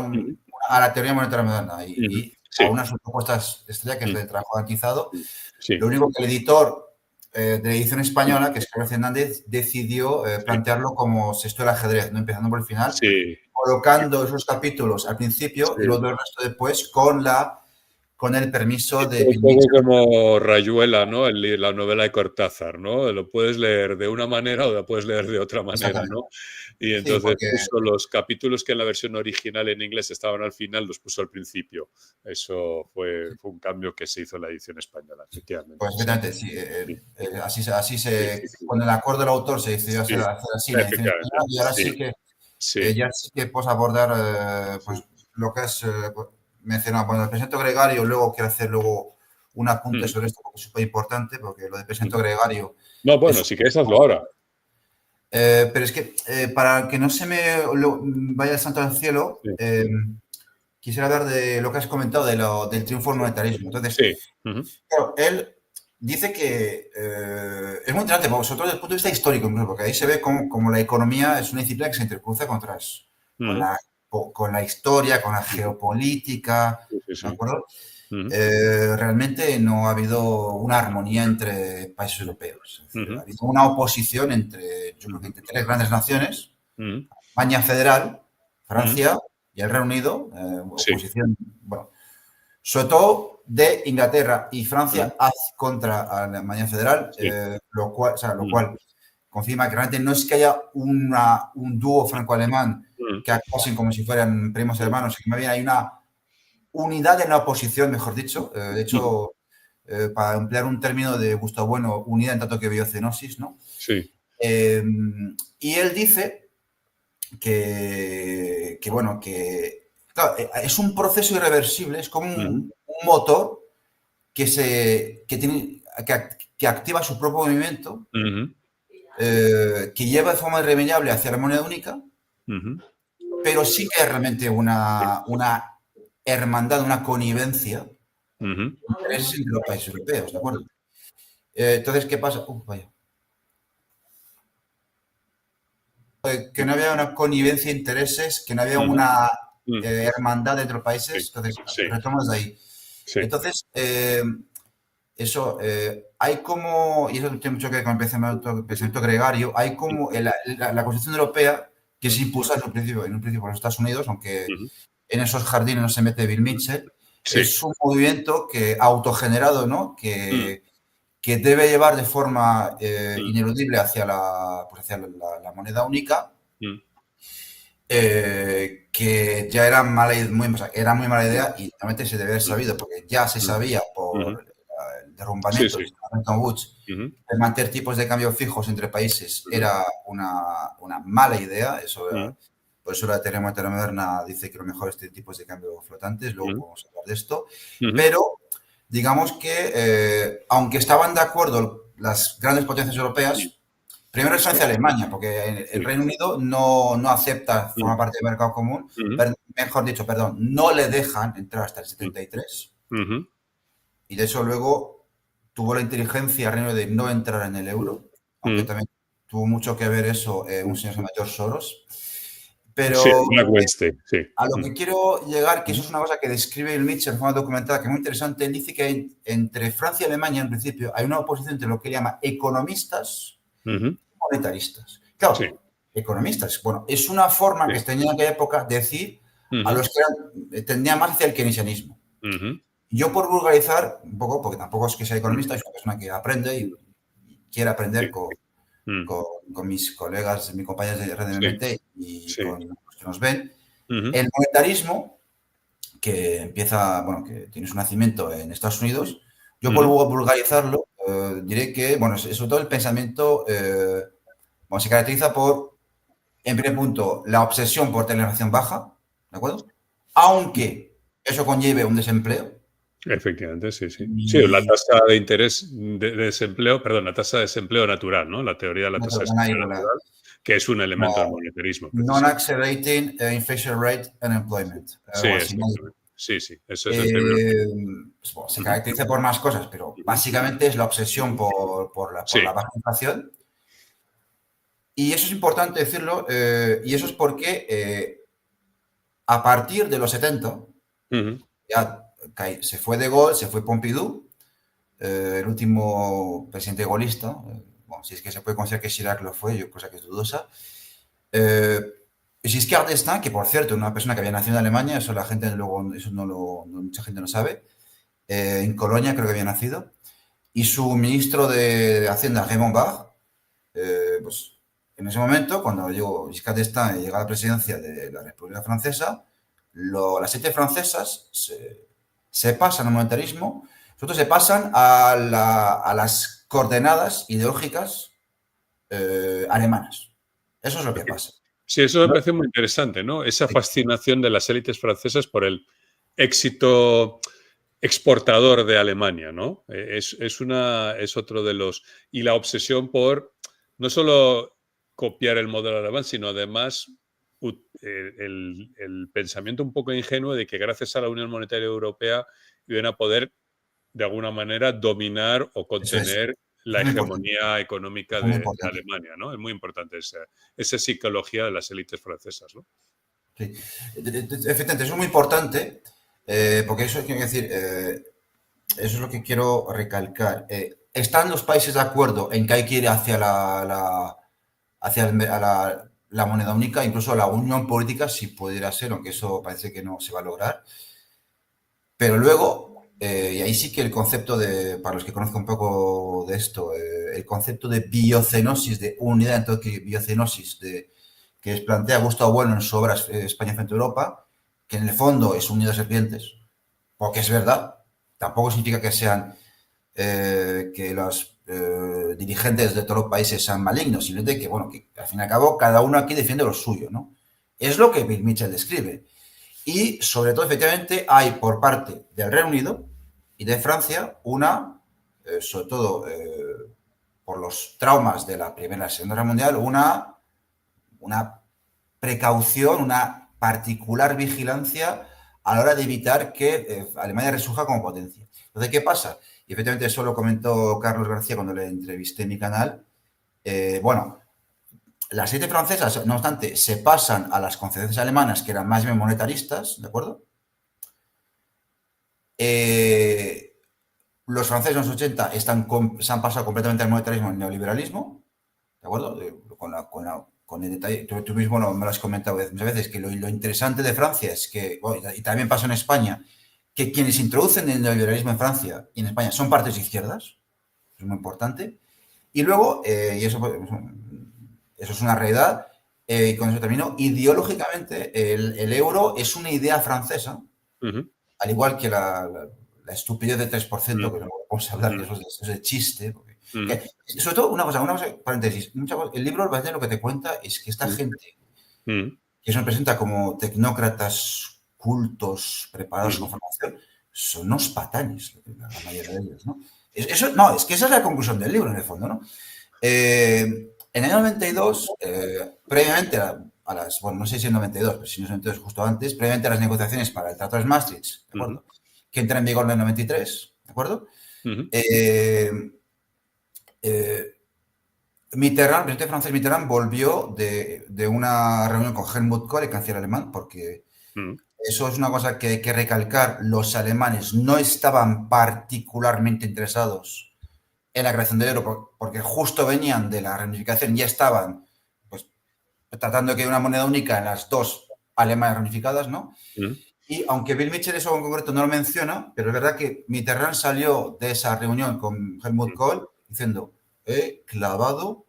a la teoría monetaria moderna y a unas propuestas estrella que es de trabajo garantizado. Lo único que el editor de la edición española, que es Carlos Hernández, decidió plantearlo como si esto era ajedrez, ¿no? Empezando por el final, colocando esos capítulos al principio y luego el resto después con el permiso de... Un poco como Rayuela, ¿no? La novela de Cortázar, ¿no? Lo puedes leer de una manera o lo puedes leer de otra manera, ¿no? Y entonces puso los capítulos que en la versión original en inglés estaban al final, los puso al principio. Eso fue un cambio que se hizo en la edición española, efectivamente. Pues efectivamente, sí. Así con el acuerdo del autor se decidió hacer así la edición española y ahora ya sí que puedes abordar pues, lo que es... mencionaba, bueno, el presidente gregario, luego quiero hacer un apunte sobre esto porque es súper importante, porque lo de presidente gregario... No, bueno, si quieres hazlo ahora. Pero es que para que no se me vaya el santo al cielo, quisiera hablar de lo que has comentado del triunfo del monetarismo. Entonces, claro, él dice que es muy interesante, sobre todo desde el punto de vista histórico, porque ahí se ve como la economía es una disciplina que se intercruza con la historia, con la geopolítica, ¿de acuerdo? Realmente no ha habido una armonía entre países europeos. Es decir, ha habido una oposición entre tres grandes naciones, España federal, Francia y el Reino Unido, oposición, bueno, sobre todo de Inglaterra y Francia contra Alemania federal, lo cual confirma que realmente no es que haya un dúo franco-alemán que actuasen como si fueran primos hermanos, sino que más bien hay una unidad en la oposición, mejor dicho. De hecho, para emplear un término de Gustavo Bueno, unidad en tanto que biocenosis, ¿no? Sí. Y él dice que claro, es un proceso irreversible, es como un motor que activa su propio movimiento, que lleva de forma irremediable hacia la moneda única, pero sí que hay realmente una hermandad, una connivencia entre los países europeos, ¿de acuerdo? Entonces, ¿qué pasa? Vaya. Que no había una connivencia de intereses, que no había una hermandad entre los países. Entonces, retomamos de ahí. Entonces, hay como, y eso tiene mucho que ver con el pensamiento gregario, hay como la Constitución Europea que se impulsa en un principio por los Estados Unidos, aunque en esos jardines no se mete Bill Mitchell, es un movimiento autogenerado, ¿no? Que debe llevar de forma ineludible hacia la moneda única, que ya era muy mala idea y realmente se debe haber sabido, porque ya se sabía por el derrumbamiento de Bretton Woods que mantener tipos de cambio fijos entre países era una mala idea. Por eso la teoría monetaria moderna dice que lo mejor es tener tipos de cambio flotantes, luego podemos hablar de esto, pero digamos que aunque estaban de acuerdo las grandes potencias europeas, primero es Francia y Alemania, porque el Reino Unido no acepta formar parte del mercado común, no le dejan entrar hasta el 73. Y de eso luego tuvo la inteligencia Reino de no entrar en el euro, aunque también tuvo mucho que ver eso un señor mayor Soros. Pero Sí, Black Wednesday, sí. a lo que quiero llegar, que eso es una cosa que describe el Mitchell en forma documentada, que es muy interesante. Él dice que entre Francia y Alemania, en principio, hay una oposición entre lo que él llama economistas y monetaristas. Claro, Sí. economistas. Bueno, es una forma que se tenía en aquella época de decir a los que tendían más hacia el keynesianismo. Yo, por vulgarizar un poco, porque tampoco es que sea economista, es una persona que aprende y quiere aprender con mis colegas, mis compañeros de Red de Mente y con los que nos ven. El monetarismo, que empieza, bueno, que tiene su nacimiento en Estados Unidos, yo por vulgarizarlo diré que, bueno, sobre todo el pensamiento bueno, se caracteriza por, en primer punto, la obsesión por tener la inflación baja, ¿de acuerdo? Aunque eso conlleve un desempleo. Efectivamente, sí. Sí, la tasa de interés de desempleo, perdón, la tasa de desempleo natural, ¿no? La teoría de la tasa de desempleo natural, que es un elemento del monetarismo. Non-accelerating inflation rate unemployment. Sí, exactamente. Sí, eso es el primero. Bueno, se caracteriza por más cosas, pero básicamente es la obsesión por la baja inflación. Y eso es importante decirlo, y eso es porque a partir de los 70, ya se fue De Gaulle, se fue Pompidou, el último presidente gaullista, bueno, si es que se puede considerar que Chirac lo fue, yo cosa que es dudosa. Giscard d'Estaing, que por cierto, una persona que había nacido en Alemania, eso la gente luego, eso mucha gente no sabe, en Colonia creo que había nacido, y su ministro de Hacienda, Raymond Barre, pues en ese momento, cuando llegó Giscard d'Estaing y llegó a la presidencia de la República Francesa, las élites francesas se pasan al monetarismo, sobre todo se pasan a las coordenadas ideológicas alemanas. Eso es lo que pasa. Sí, eso me parece muy interesante, ¿no? Esa fascinación de las élites francesas por el éxito exportador de Alemania, ¿no? Es otro de los... Y la obsesión por no solo copiar el modelo alemán, sino además el pensamiento un poco ingenuo de que gracias a la Unión Monetaria Europea iban a poder, de alguna manera, dominar o contener la hegemonía económica de Alemania, ¿no? Es muy importante esa psicología de las élites francesas, ¿no? Sí, efectivamente, eso es muy importante, porque eso quiero decir, eso es lo que quiero recalcar. ¿Están los países de acuerdo en que hay que ir hacia la moneda única, incluso la unión política, si pudiera ser, aunque eso parece que no se va a lograr? Pero luego, y ahí sí que el concepto para los que conozcan un poco de esto, el concepto de biocenosis, de unidad entre biocenosis, que plantea Gustavo Bueno en su obra España frente a Europa, que en el fondo es un nido de serpientes, porque es verdad, tampoco significa que sean que los dirigentes de todos los países sean malignos, simplemente que, bueno, que al fin y al cabo cada uno aquí defiende lo suyo, ¿no? Es lo que Bill Mitchell describe. Y sobre todo, efectivamente, hay por parte del Reino Unido y de Francia sobre todo por los traumas de la Primera y Segunda Guerra Mundial, una precaución, una particular vigilancia a la hora de evitar que Alemania resurja como potencia. Entonces, ¿qué pasa? Y efectivamente eso lo comentó Carlos García cuando le entrevisté en mi canal. Bueno, las élites francesas, no obstante, se pasan a las concesiones alemanas, que eran más bien monetaristas, ¿de acuerdo? Los franceses en los 80 se han pasado completamente al monetarismo y al neoliberalismo, ¿de acuerdo? Con el detalle, tú mismo me lo has comentado muchas veces, que lo interesante de Francia es que, y también pasa en España, que quienes introducen el neoliberalismo en Francia y en España son partidos izquierdas, es muy importante, y luego, y eso es una realidad, y con eso termino, ideológicamente el euro es una idea francesa, al igual que la estupidez del 3%, que no vamos a hablar, que eso es de chiste. Sobre todo, una cosa, paréntesis, el libro lo que te cuenta es que esta gente, que se nos presenta como tecnócratas cultos, preparados con formación, son unos patanes, la mayoría de ellos, ¿no? Es que esa es la conclusión del libro, en el fondo, ¿no? En el año 92, previamente bueno, no sé si en el 92, pero si no es en el 92, justo antes, previamente a las negociaciones para el Tratado de Maastricht, ¿de acuerdo? Que entra en vigor en el 93, ¿de acuerdo? Ujú, Eh, eh, Mitterrand, el presidente francés Mitterrand volvió de una reunión con Helmut Kohl, el canciller alemán, porque ujú, eso es una cosa que hay que recalcar. Los alemanes no estaban particularmente interesados en la creación del euro, porque justo venían de la reunificación, ya estaban pues, tratando de que haya una moneda única en las dos Alemanias reunificadas, ¿no? ujú, Y aunque Bill Mitchell eso en concreto no lo menciona, pero es verdad que Mitterrand salió de esa reunión con Helmut ujú. Kohl diciendo: he clavado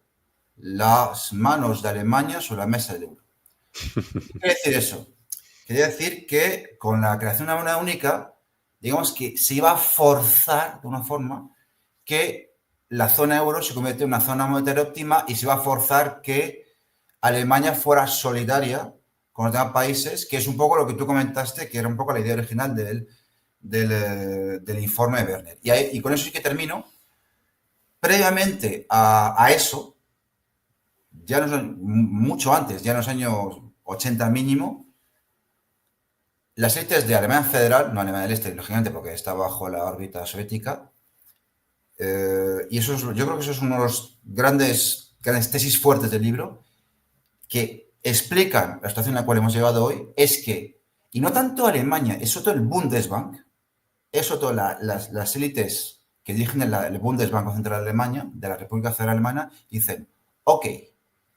las manos de Alemania sobre la mesa del euro. ¿Qué quiere decir eso? Quiere decir que con la creación de una moneda única, digamos que se iba a forzar de una forma que la zona euro se convierte en una zona monetaria óptima y se iba a forzar que Alemania fuera solidaria con los demás países, que es un poco lo que tú comentaste, que era un poco la idea original del informe de Werner. Y con eso sí que termino. Previamente a eso, ya mucho antes, ya en los años 80 mínimo, las élites de Alemania Federal, no Alemania del Este, lógicamente, porque está bajo la órbita soviética, y eso yo creo que eso es uno de los grandes tesis fuertes del libro, que explican la situación en la cual hemos llegado hoy, es que, y no tanto Alemania, es todo el Bundesbank, es todo las élites que dirigen el Bundesbanco Central de Alemania, de la República Federal Alemana, dicen: ok,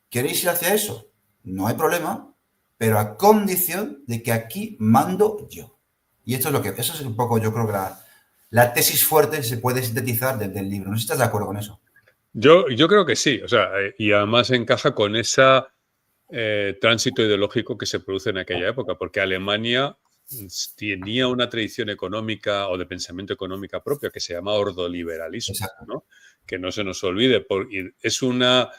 ¿queréis ir hacia eso? No hay problema, pero a condición de que aquí mando yo. Y esto es eso es un poco, yo creo que la tesis fuerte se puede sintetizar desde el libro. No sé si estás de acuerdo con eso. Yo creo que sí, o sea, y además encaja con ese tránsito ideológico que se produce en aquella época, porque Alemania tenía una tradición económica o de pensamiento económica propia que se llama ordoliberalismo, Exacto. ¿no? Que no se nos olvide, y es una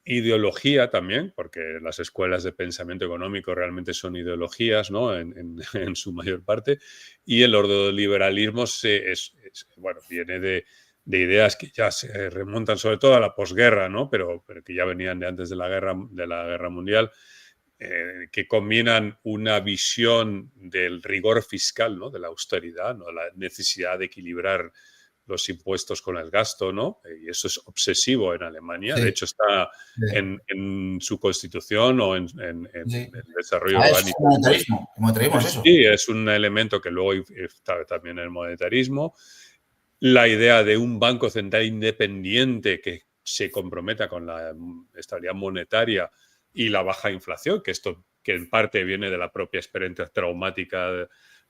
ideología también, porque las escuelas de pensamiento económico realmente son ideologías, ¿no? En su mayor parte, y el ordoliberalismo bueno, viene de ideas que ya se remontan sobre todo a la posguerra, ¿no? Pero que ya venían de antes de la guerra mundial, que combinan una visión del rigor fiscal, ¿no? De la austeridad, ¿no? La necesidad de equilibrar los impuestos con el gasto, ¿no? Y eso es obsesivo en Alemania. De Sí, hecho, está sí, en su constitución o en sí. el desarrollo Ah, es orgánico. monetarismo. El monetarismo es eso. Sí, es un elemento que luego está también en el monetarismo. La idea de un banco central independiente que se comprometa con la estabilidad monetaria y la baja inflación, que en parte viene de la propia experiencia traumática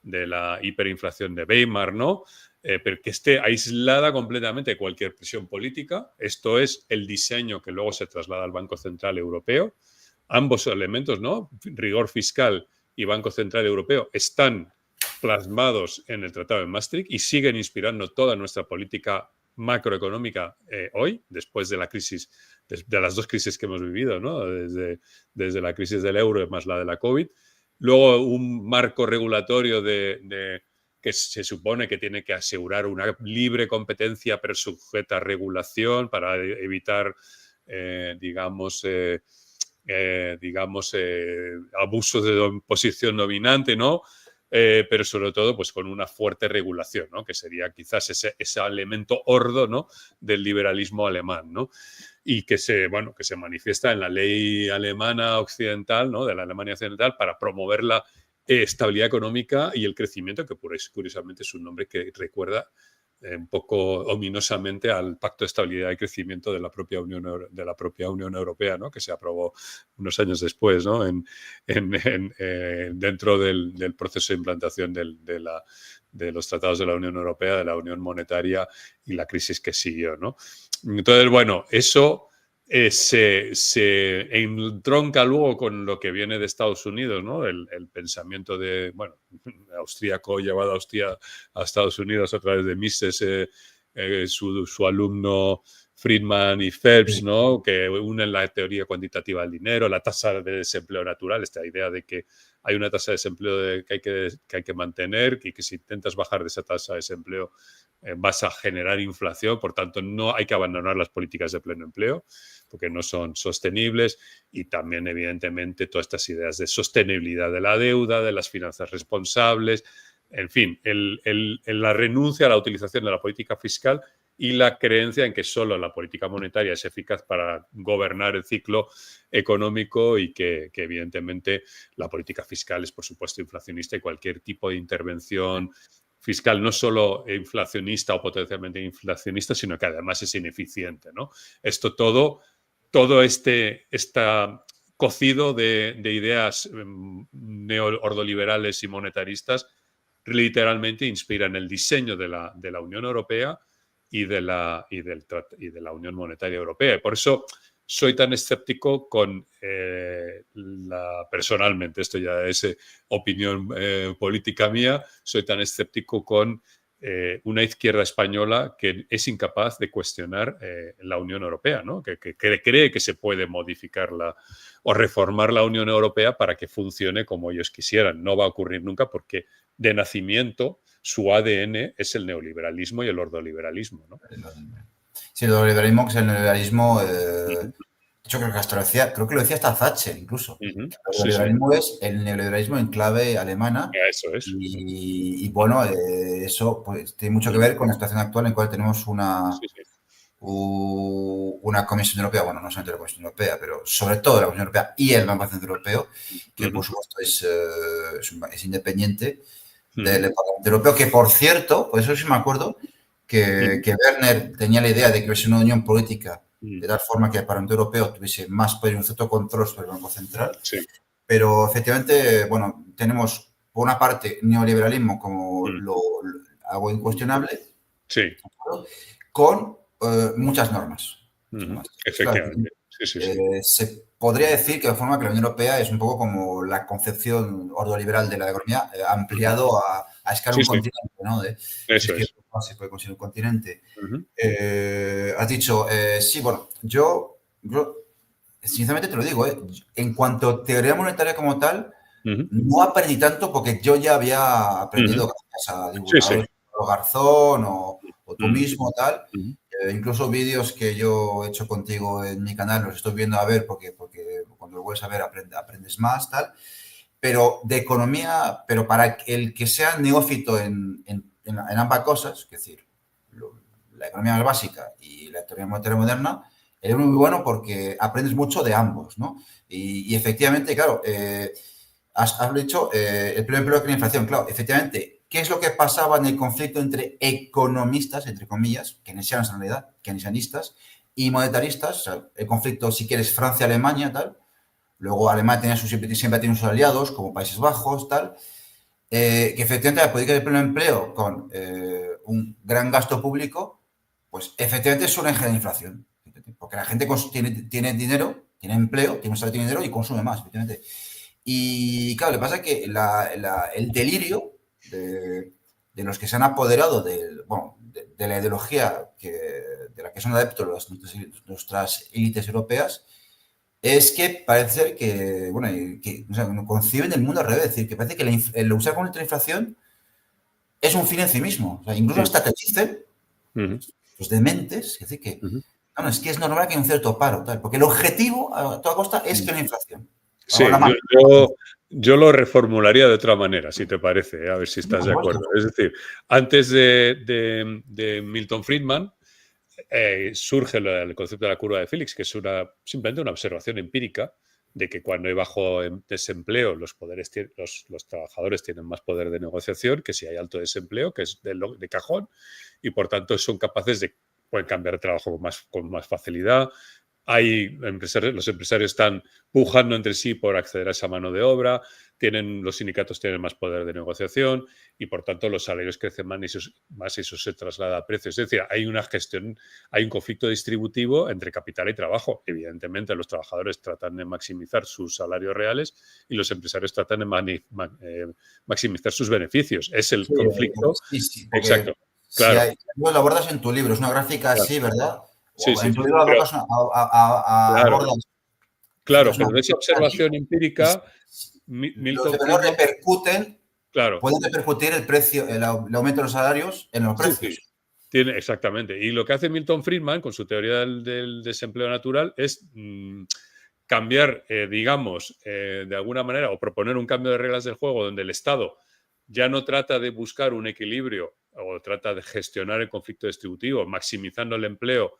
de la hiperinflación de Weimar, ¿no? Pero que esté aislada completamente de cualquier presión política. Esto es el diseño que luego se traslada al Banco Central Europeo. Ambos elementos, ¿no? Rigor fiscal y Banco Central Europeo, están plasmados en el Tratado de Maastricht y siguen inspirando toda nuestra política macroeconómica hoy, después de la crisis, de las dos crisis que hemos vivido, ¿no? Desde la crisis del euro más la de la COVID. Luego un marco regulatorio que se supone que tiene que asegurar una libre competencia pero sujeta a regulación para evitar, digamos, abusos de posición dominante, ¿no? Pero sobre todo pues con una fuerte regulación, ¿no? Que sería quizás ese elemento ordo, ¿no? Del liberalismo alemán, ¿no? Y bueno, que se manifiesta en la ley alemana occidental, ¿no? De la Alemania occidental para promover la estabilidad económica y el crecimiento, que curiosamente es un nombre que recuerda un poco ominosamente al Pacto de Estabilidad y Crecimiento de la propia Unión Europea, ¿no? Que se aprobó unos años después, ¿no? Dentro del proceso de implantación de los tratados de la Unión Europea, de la Unión Monetaria y la crisis que siguió, ¿no? Entonces, bueno, eso se entronca luego con lo que viene de Estados Unidos, ¿no? El pensamiento bueno, austríaco llevado a Estados Unidos a través de Mises, su alumno Friedman y Phelps, Sí, ¿no? Que unen la teoría cuantitativa del dinero, la tasa de desempleo natural, esta idea de que hay una tasa de desempleo que hay que mantener y que si intentas bajar de esa tasa de desempleo vas a generar inflación, por tanto no hay que abandonar las políticas de pleno empleo porque no son sostenibles, y también evidentemente todas estas ideas de sostenibilidad de la deuda, de las finanzas responsables, en fin, la renuncia a la utilización de la política fiscal y la creencia en que solo la política monetaria es eficaz para gobernar el ciclo económico y que evidentemente la política fiscal es, por supuesto, inflacionista y cualquier tipo de intervención fiscal no solo inflacionista o potencialmente inflacionista, sino que además es ineficiente, ¿no? Esto todo está cocido de ideas neoordoliberales y monetaristas, literalmente inspiran el diseño de la Unión Europea y de la Unión Monetaria Europea. Y por eso soy tan escéptico con personalmente, esto ya es opinión política mía, soy tan escéptico con una izquierda española que es incapaz de cuestionar la Unión Europea, ¿no? Que cree que se puede modificar o reformar la Unión Europea para que funcione como ellos quisieran. No va a ocurrir nunca porque de nacimiento su ADN es el neoliberalismo y el ordoliberalismo, ¿no? Sí, el ordoliberalismo, que es el neoliberalismo, Uh-huh. yo creo que hasta creo que lo decía hasta Thatcher incluso. Uh-huh. El Sí, sí. neoliberalismo es el neoliberalismo en clave alemana Eso es. y bueno, eso pues, tiene mucho que ver con la situación actual en la cual tenemos Sí, sí. una Comisión Europea, bueno, no solamente la Comisión Europea, pero sobre todo la Comisión Europea y el Banco Central Europeo, que Uh-huh. por supuesto es independiente del Uh-huh. Parlamento Europeo, que por cierto, por eso sí me acuerdo, que Werner tenía la idea de que hubiese una unión política Uh-huh. de tal forma que el Parlamento Europeo tuviese más poder y un cierto control sobre el Banco Central. Sí. Pero efectivamente, bueno, tenemos por una parte neoliberalismo como algo incuestionable, Sí. con muchas normas. Uh-huh. Claro, Efectivamente. Sí, sí, sí. se podría decir que de forma que la Unión Europea es un poco como la concepción ordoliberal de la economía ampliado a escala Sí, un sí. continente, ¿no? Si Eso es que es. se puede considerar un continente. Uh-huh. Has dicho, sí, bueno, yo sinceramente te lo digo, en cuanto a teoría monetaria como tal, Uh-huh. no aprendí tanto porque yo ya había aprendido Uh-huh. gracias a Sí, sí. divulgadores como Garzón o tú Uh-huh. mismo, tal. Uh-huh. Incluso vídeos que yo he hecho contigo en mi canal los estoy viendo a ver porque cuando lo vuelves a ver aprendes más, tal. Pero de economía, pero para el que sea neófito en ambas cosas, es decir, la economía más básica y la teoría monetaria moderna, es muy bueno porque aprendes mucho de ambos, ¿no? Y efectivamente, claro, has dicho el primer empleo que la inflación. Claro, efectivamente, ¿qué es lo que pasaba en el conflicto entre economistas, entre comillas, keynesianos en realidad, keynesianistas, y monetaristas? O sea, el conflicto, si quieres, Francia-Alemania, tal. Luego Alemania siempre ha tenido sus aliados, como Países Bajos, tal. Que efectivamente la política de pleno empleo con un gran gasto público, pues efectivamente es una generar inflación. Porque la gente tiene dinero, tiene empleo, tiene un salario, tiene dinero y consume más, efectivamente. Y claro, le pasa que el delirio de los que se han apoderado de la ideología de la que son adeptos nuestras élites europeas es que parece que, bueno, o sea, conciben el mundo al revés. Es decir, que parece que el usar contra la inflación es un fin en sí mismo. O sea, incluso hasta te dicen, Uh-huh. los dementes, es decir, que Uh-huh. no, es que es normal que haya un cierto paro, tal, porque el objetivo a toda costa es que la inflación. Sí, yo lo reformularía de otra manera, si te parece, a ver si estás de acuerdo. Es decir, antes de Milton Friedman surge el concepto de la curva de Phillips, que es simplemente una observación empírica de que cuando hay bajo desempleo los trabajadores tienen más poder de negociación que si hay alto desempleo, que es de cajón, y por tanto son capaces pueden cambiar de trabajo con más facilidad. Los empresarios están pujando entre sí por acceder a esa mano de obra, los sindicatos tienen más poder de negociación y por tanto los salarios crecen más y eso se traslada a precios. Es decir, hay un conflicto distributivo entre capital y trabajo. Evidentemente los trabajadores tratan de maximizar sus salarios reales y los empresarios tratan de maximizar sus beneficios. Es el conflicto. Sí, Exacto. Si Claro. lo abordas en tu libro, es una gráfica Claro. así, ¿verdad? Sí, En sí. tu libro Claro. abordas. Claro, Es una pero de esa aquí, observación y empírica, los Milton deberes Friedman, claro, pueden repercutir el precio, el aumento de los salarios en los sí, sí, precios. exactamente. Y lo que hace Milton Friedman con su teoría del desempleo natural es cambiar, digamos, de alguna manera, o proponer un cambio de reglas del juego donde el Estado ya no trata de buscar un equilibrio o trata de gestionar el conflicto distributivo, maximizando el empleo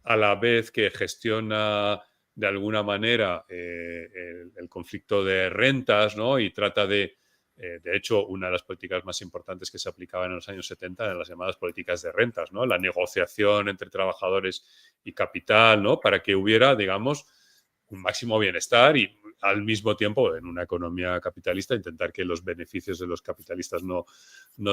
a la vez que gestiona de alguna manera el conflicto de rentas, ¿no? Y trata de hecho, una de las políticas más importantes que se aplicaban en los años 70 eran las llamadas políticas de rentas, ¿no? La negociación entre trabajadores y capital, ¿no? Para que hubiera, digamos, un máximo bienestar y al mismo tiempo, en una economía capitalista, intentar que los beneficios de los capitalistas no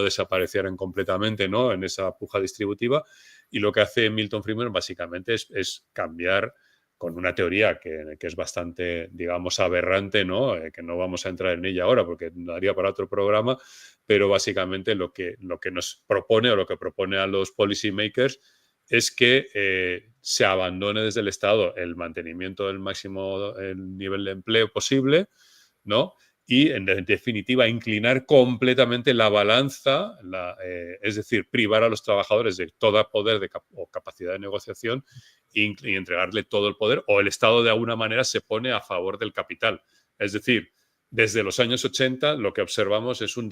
desaparecieran completamente, ¿no? En esa puja distributiva. Y lo que hace Milton Friedman básicamente es cambiar con una teoría que es bastante, digamos, aberrante, ¿no? Que no vamos a entrar en ella ahora porque daría para otro programa, pero básicamente lo que nos propone o lo que propone a los policy makers es que se abandone desde el Estado el mantenimiento del máximo el nivel de empleo posible, ¿no? Y, en definitiva, inclinar completamente la balanza, es decir, privar a los trabajadores de todo poder o capacidad de negociación y entregarle todo el poder, o el Estado de alguna manera se pone a favor del capital. Es decir, desde los años 80 lo que observamos es un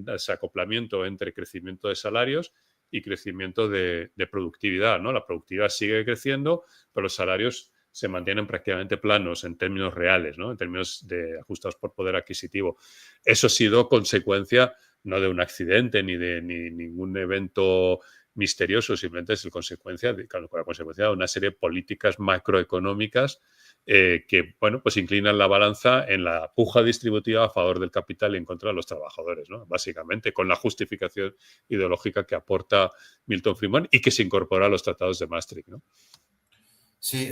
desacoplamiento entre crecimiento de salarios y crecimiento de productividad, ¿no? La productividad sigue creciendo, pero los salarios se mantienen prácticamente planos en términos reales, ¿no? En términos de ajustados por poder adquisitivo. Eso ha sido consecuencia no de un accidente ni de ningún evento misterioso, simplemente es la consecuencia de una serie de políticas macroeconómicas que, bueno, pues inclinan la balanza en la puja distributiva a favor del capital y en contra de los trabajadores, ¿no? Básicamente, con la justificación ideológica que aporta Milton Friedman y que se incorpora a los tratados de Maastricht, ¿no? Sí,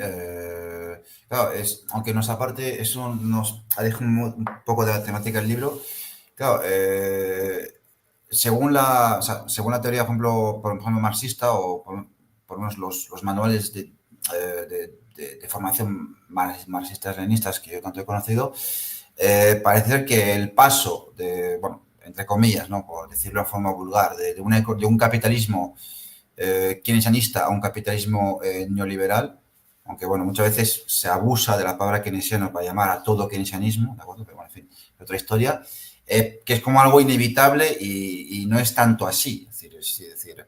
claro, aunque nuestra parte, eso nos aleja un poco de la temática del libro. Claro, según la teoría, por ejemplo marxista o por lo menos los manuales de formación marxistas-leninistas que yo tanto he conocido, parece ser que el paso de, bueno, entre comillas, ¿no? Por decirlo de forma vulgar, de un capitalismo keynesianista a un capitalismo neoliberal, aunque bueno, muchas veces se abusa de la palabra keynesiano para llamar a todo keynesianismo, ¿de acuerdo? Pero bueno, en fin, otra historia, que es como algo inevitable y no es tanto así. Es decir,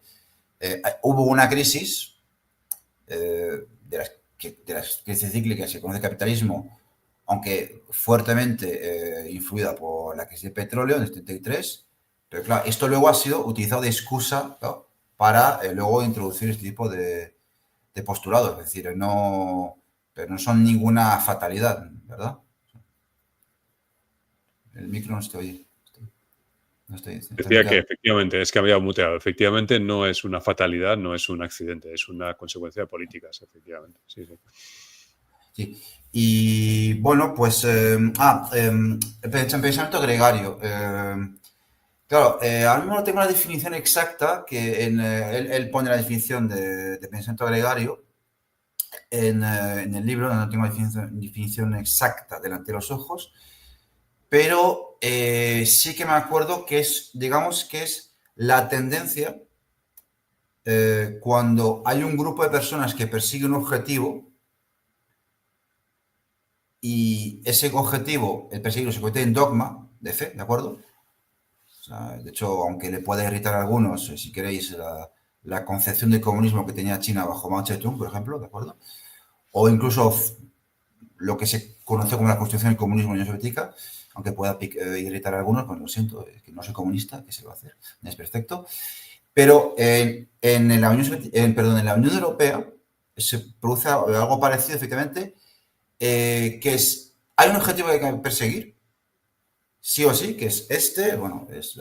hubo una crisis de las crisis cíclicas que se conoce capitalismo, aunque fuertemente influida por la crisis de petróleo en el 73, pero claro, esto luego ha sido utilizado de excusa, ¿no? Para luego introducir este tipo de postulados, es decir, pero no son ninguna fatalidad, ¿verdad? El micro no estoy oye. Decía que efectivamente, es que había muteado, efectivamente no es una fatalidad, no es un accidente, es una consecuencia de políticas, efectivamente. Sí, sí. Sí. Y bueno, pues pensamiento gregario. Claro, ahora mismo no tengo la definición exacta, que él pone la definición de pensamiento gregario en el libro, no tengo la definición exacta delante de los ojos, pero sí que me acuerdo que es, digamos, que es la tendencia cuando hay un grupo de personas que persigue un objetivo y ese objetivo, el perseguirlo, se convierte en dogma de fe, ¿de acuerdo? O sea, de hecho, aunque le pueda irritar a algunos, si queréis, la concepción de comunismo que tenía China bajo Mao Zedong, por ejemplo, ¿de acuerdo? O incluso lo que se conoce como la constitución del comunismo en la Unión Soviética, aunque pueda irritar a algunos, pues lo siento, es que no soy comunista, ¿qué se va a hacer? No es perfecto. Pero en la Unión Europea se produce algo parecido, efectivamente, que es, hay un objetivo que hay que perseguir, sí o sí, que es bueno, es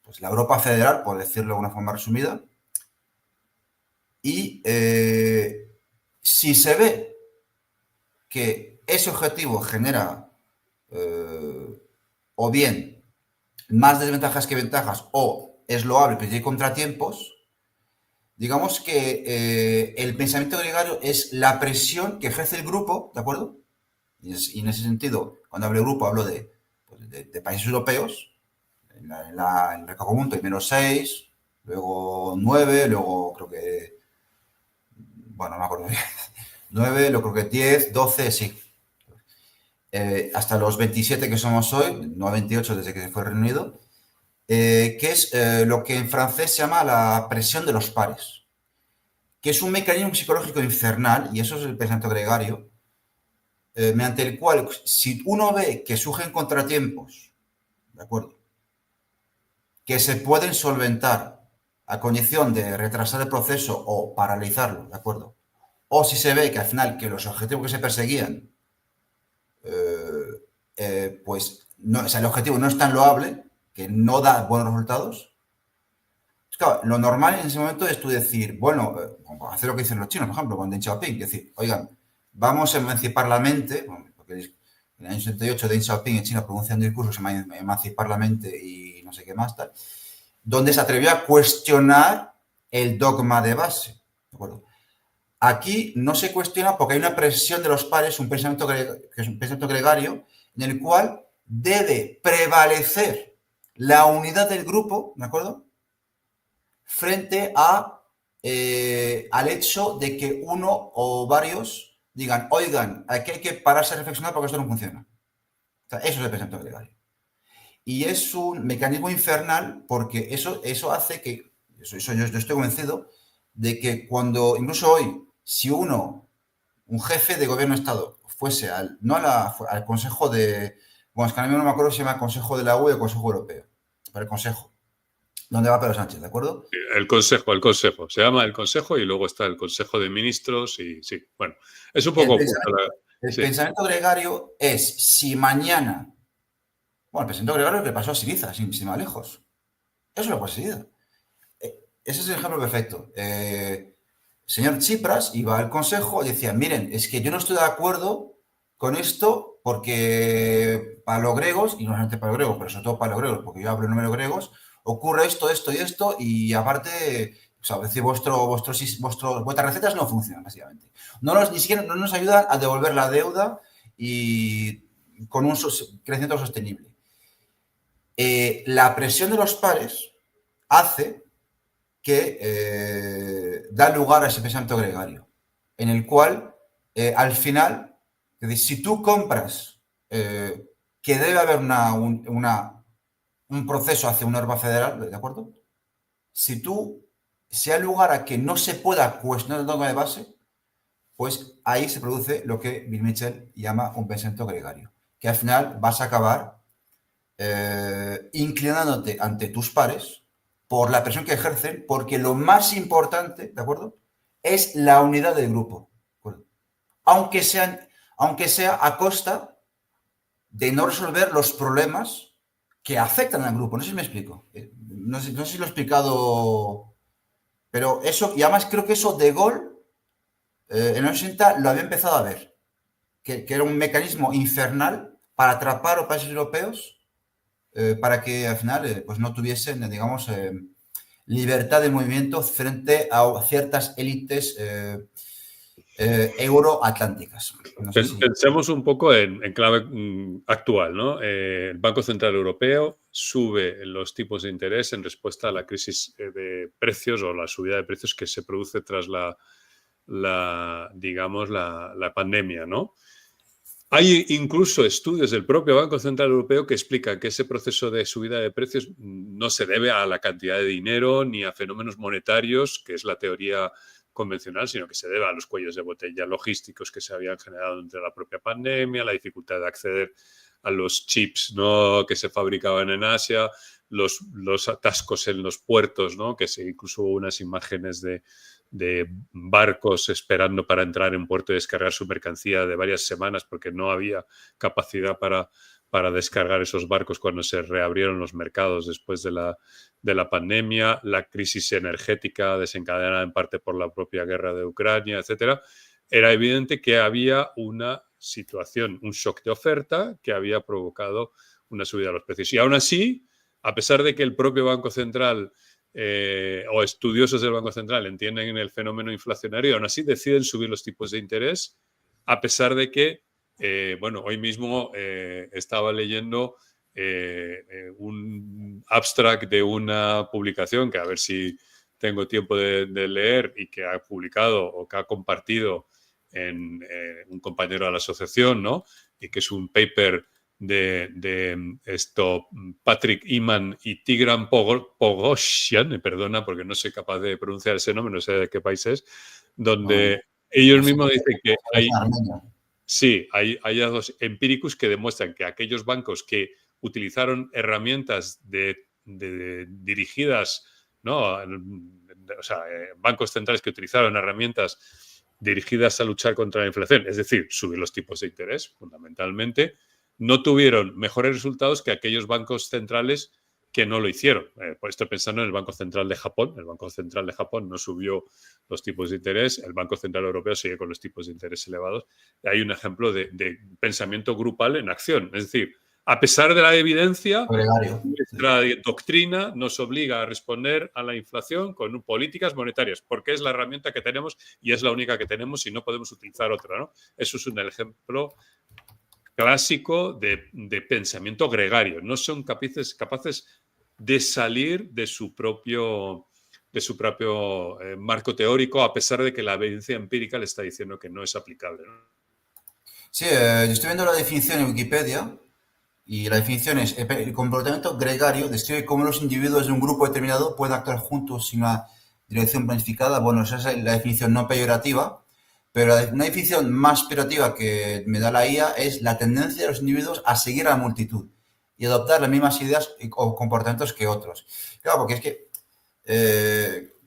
pues la Europa federal, por decirlo de una forma resumida, y si se ve que ese objetivo genera o bien más desventajas que ventajas o es loable pero tiene contratiempos, digamos que el pensamiento gregario es la presión que ejerce el grupo, ¿de acuerdo? Y en ese sentido, cuando hablo de grupo, hablo de países europeos. En el recogimiento hay -6, luego 9, luego creo que, bueno, no me acuerdo bien, 9, luego creo que 10, 12, sí. Hasta los 27 que somos hoy, no 28 desde que se fue el Reino Unido. que es lo que en francés se llama la presión de los pares, que es un mecanismo psicológico infernal, y eso es el pensamiento gregario, mediante el cual, si uno ve que surgen contratiempos, ¿de acuerdo?, que se pueden solventar a condición de retrasar el proceso o paralizarlo, ¿de acuerdo? O si se ve que al final que los objetivos que se perseguían, pues no, o sea, el objetivo no es tan loable, que no da buenos resultados, pues claro, lo normal en ese momento es tú decir, bueno, hacer lo que dicen los chinos, por ejemplo, con Deng Xiaoping, decir, oigan, vamos a emancipar la mente, bueno, porque en el año 78 Deng Xiaoping en China pronuncia un discurso que se llama emancipar la mente y no sé qué más, tal, donde se atrevió a cuestionar el dogma de base, ¿de acuerdo? Aquí no se cuestiona porque hay una presión de los pares, un pensamiento que es un pensamiento gregario, en el cual debe prevalecer la unidad del grupo, ¿de acuerdo?, frente al hecho de que uno o varios digan, oigan, aquí hay que pararse a reflexionar porque esto no funciona. O sea, eso es el pensamiento gregario. Y es un mecanismo infernal porque eso hace que, yo estoy convencido de que cuando, incluso hoy, si un jefe de gobierno de Estado, fuese al Consejo de, bueno, es que a mí no me acuerdo si se llama Consejo de la UE o Consejo Europeo, pero el Consejo, donde va Pedro Sánchez, ¿de acuerdo? El Consejo. Se llama el Consejo y luego está el Consejo de Ministros y sí, bueno, es un El poco justo. pensamiento, el Sí. pensamiento gregario es si mañana, bueno, el pensamiento gregario que pasó a Siriza, sin ir más lejos. Eso lo ha conseguido. Ese es el ejemplo perfecto. Señor Tsipras iba al consejo y decía, miren, es que yo no estoy de acuerdo con esto porque para los griegos, y no solamente para los griegos, pero sobre todo para los griegos, porque yo hablo en número griegos, ocurre esto, esto y esto, y aparte, o sea, decir, vuestras recetas no funcionan, básicamente. Ni siquiera no nos ayudan a devolver la deuda y con un crecimiento sostenible. La presión de los pares hace que da lugar a ese pensamiento gregario, en el cual al final, es decir, si tú compras que debe haber un proceso hacia una norma federal, ¿de acuerdo? Si hay lugar a que no se pueda cuestionar el dogma de base, pues ahí se produce lo que Bill Mitchell llama un pensamiento gregario, que al final vas a acabar inclinándote ante tus pares por la presión que ejercen, porque lo más importante, ¿de acuerdo?, es la unidad del grupo, ¿de acuerdo?, aunque sea a costa de no resolver los problemas que afectan al grupo. No sé si me explico. No sé si lo he explicado, pero eso, y además creo que eso De Gaulle en los 80 lo había empezado a ver, que era un mecanismo infernal para atrapar a los países europeos para que al final pues no tuviesen, digamos, libertad de movimiento frente a ciertas élites euroatlánticas. No sé si... Pensemos un poco en clave actual, ¿no? El Banco Central Europeo sube los tipos de interés en respuesta a la crisis de precios o la subida de precios que se produce tras digamos, la pandemia, ¿no? Hay incluso estudios del propio Banco Central Europeo que explican que ese proceso de subida de precios no se debe a la cantidad de dinero ni a fenómenos monetarios, que es la teoría convencional, sino que se debe a los cuellos de botella logísticos que se habían generado entre la propia pandemia, la dificultad de acceder a los chips, ¿no?, que se fabricaban en Asia, los atascos en los puertos, ¿no?, que incluso hubo unas imágenes de barcos esperando para entrar en puerto y descargar su mercancía de varias semanas porque no había capacidad para descargar esos barcos cuando se reabrieron los mercados después de la pandemia, la crisis energética desencadenada en parte por la propia guerra de Ucrania, etcétera. Era evidente que había una situación, un shock de oferta que había provocado una subida de los precios. Y aún así, a pesar de que el propio Banco Central o estudiosos del Banco Central entienden el fenómeno inflacionario, aún así deciden subir los tipos de interés, a pesar de que, bueno, hoy mismo estaba leyendo un abstract de una publicación que a ver si tengo tiempo de leer y que ha publicado o que ha compartido un compañero de la asociación, ¿no?, y que es un paper esto, Patrick Iman y Tigran Pogosyan, me perdona porque no soy capaz de pronunciar ese nombre, no sé de qué país es, donde ellos mismos dicen que hay hallazgos empíricos que demuestran que aquellos bancos que utilizaron herramientas dirigidas, ¿no? O sea, bancos centrales que utilizaron herramientas dirigidas a luchar contra la inflación, es decir, subir los tipos de interés, fundamentalmente, no tuvieron mejores resultados que aquellos bancos centrales que no lo hicieron. Por estoy pensando en el Banco Central de Japón. El Banco Central de Japón no subió los tipos de interés. El Banco Central Europeo sigue con los tipos de interés elevados. Hay un ejemplo de pensamiento grupal en acción. Es decir, a pesar de la evidencia, nuestra doctrina nos obliga a responder a la inflación con políticas monetarias, porque es la herramienta que tenemos y es la única que tenemos y no podemos utilizar otra, ¿no? Eso es un ejemplo clásico de pensamiento gregario. No son capaces de salir de su propio marco teórico, a pesar de que la evidencia empírica le está diciendo que no es aplicable, ¿no? Sí, yo estoy viendo la definición en Wikipedia y la definición es: el comportamiento gregario describe cómo los individuos de un grupo determinado pueden actuar juntos sin una dirección planificada. Bueno, esa es la definición no peyorativa, pero una definición más peyorativa que me da la IA es la tendencia de los individuos a seguir a la multitud y adoptar las mismas ideas o comportamientos que otros. Claro, porque es que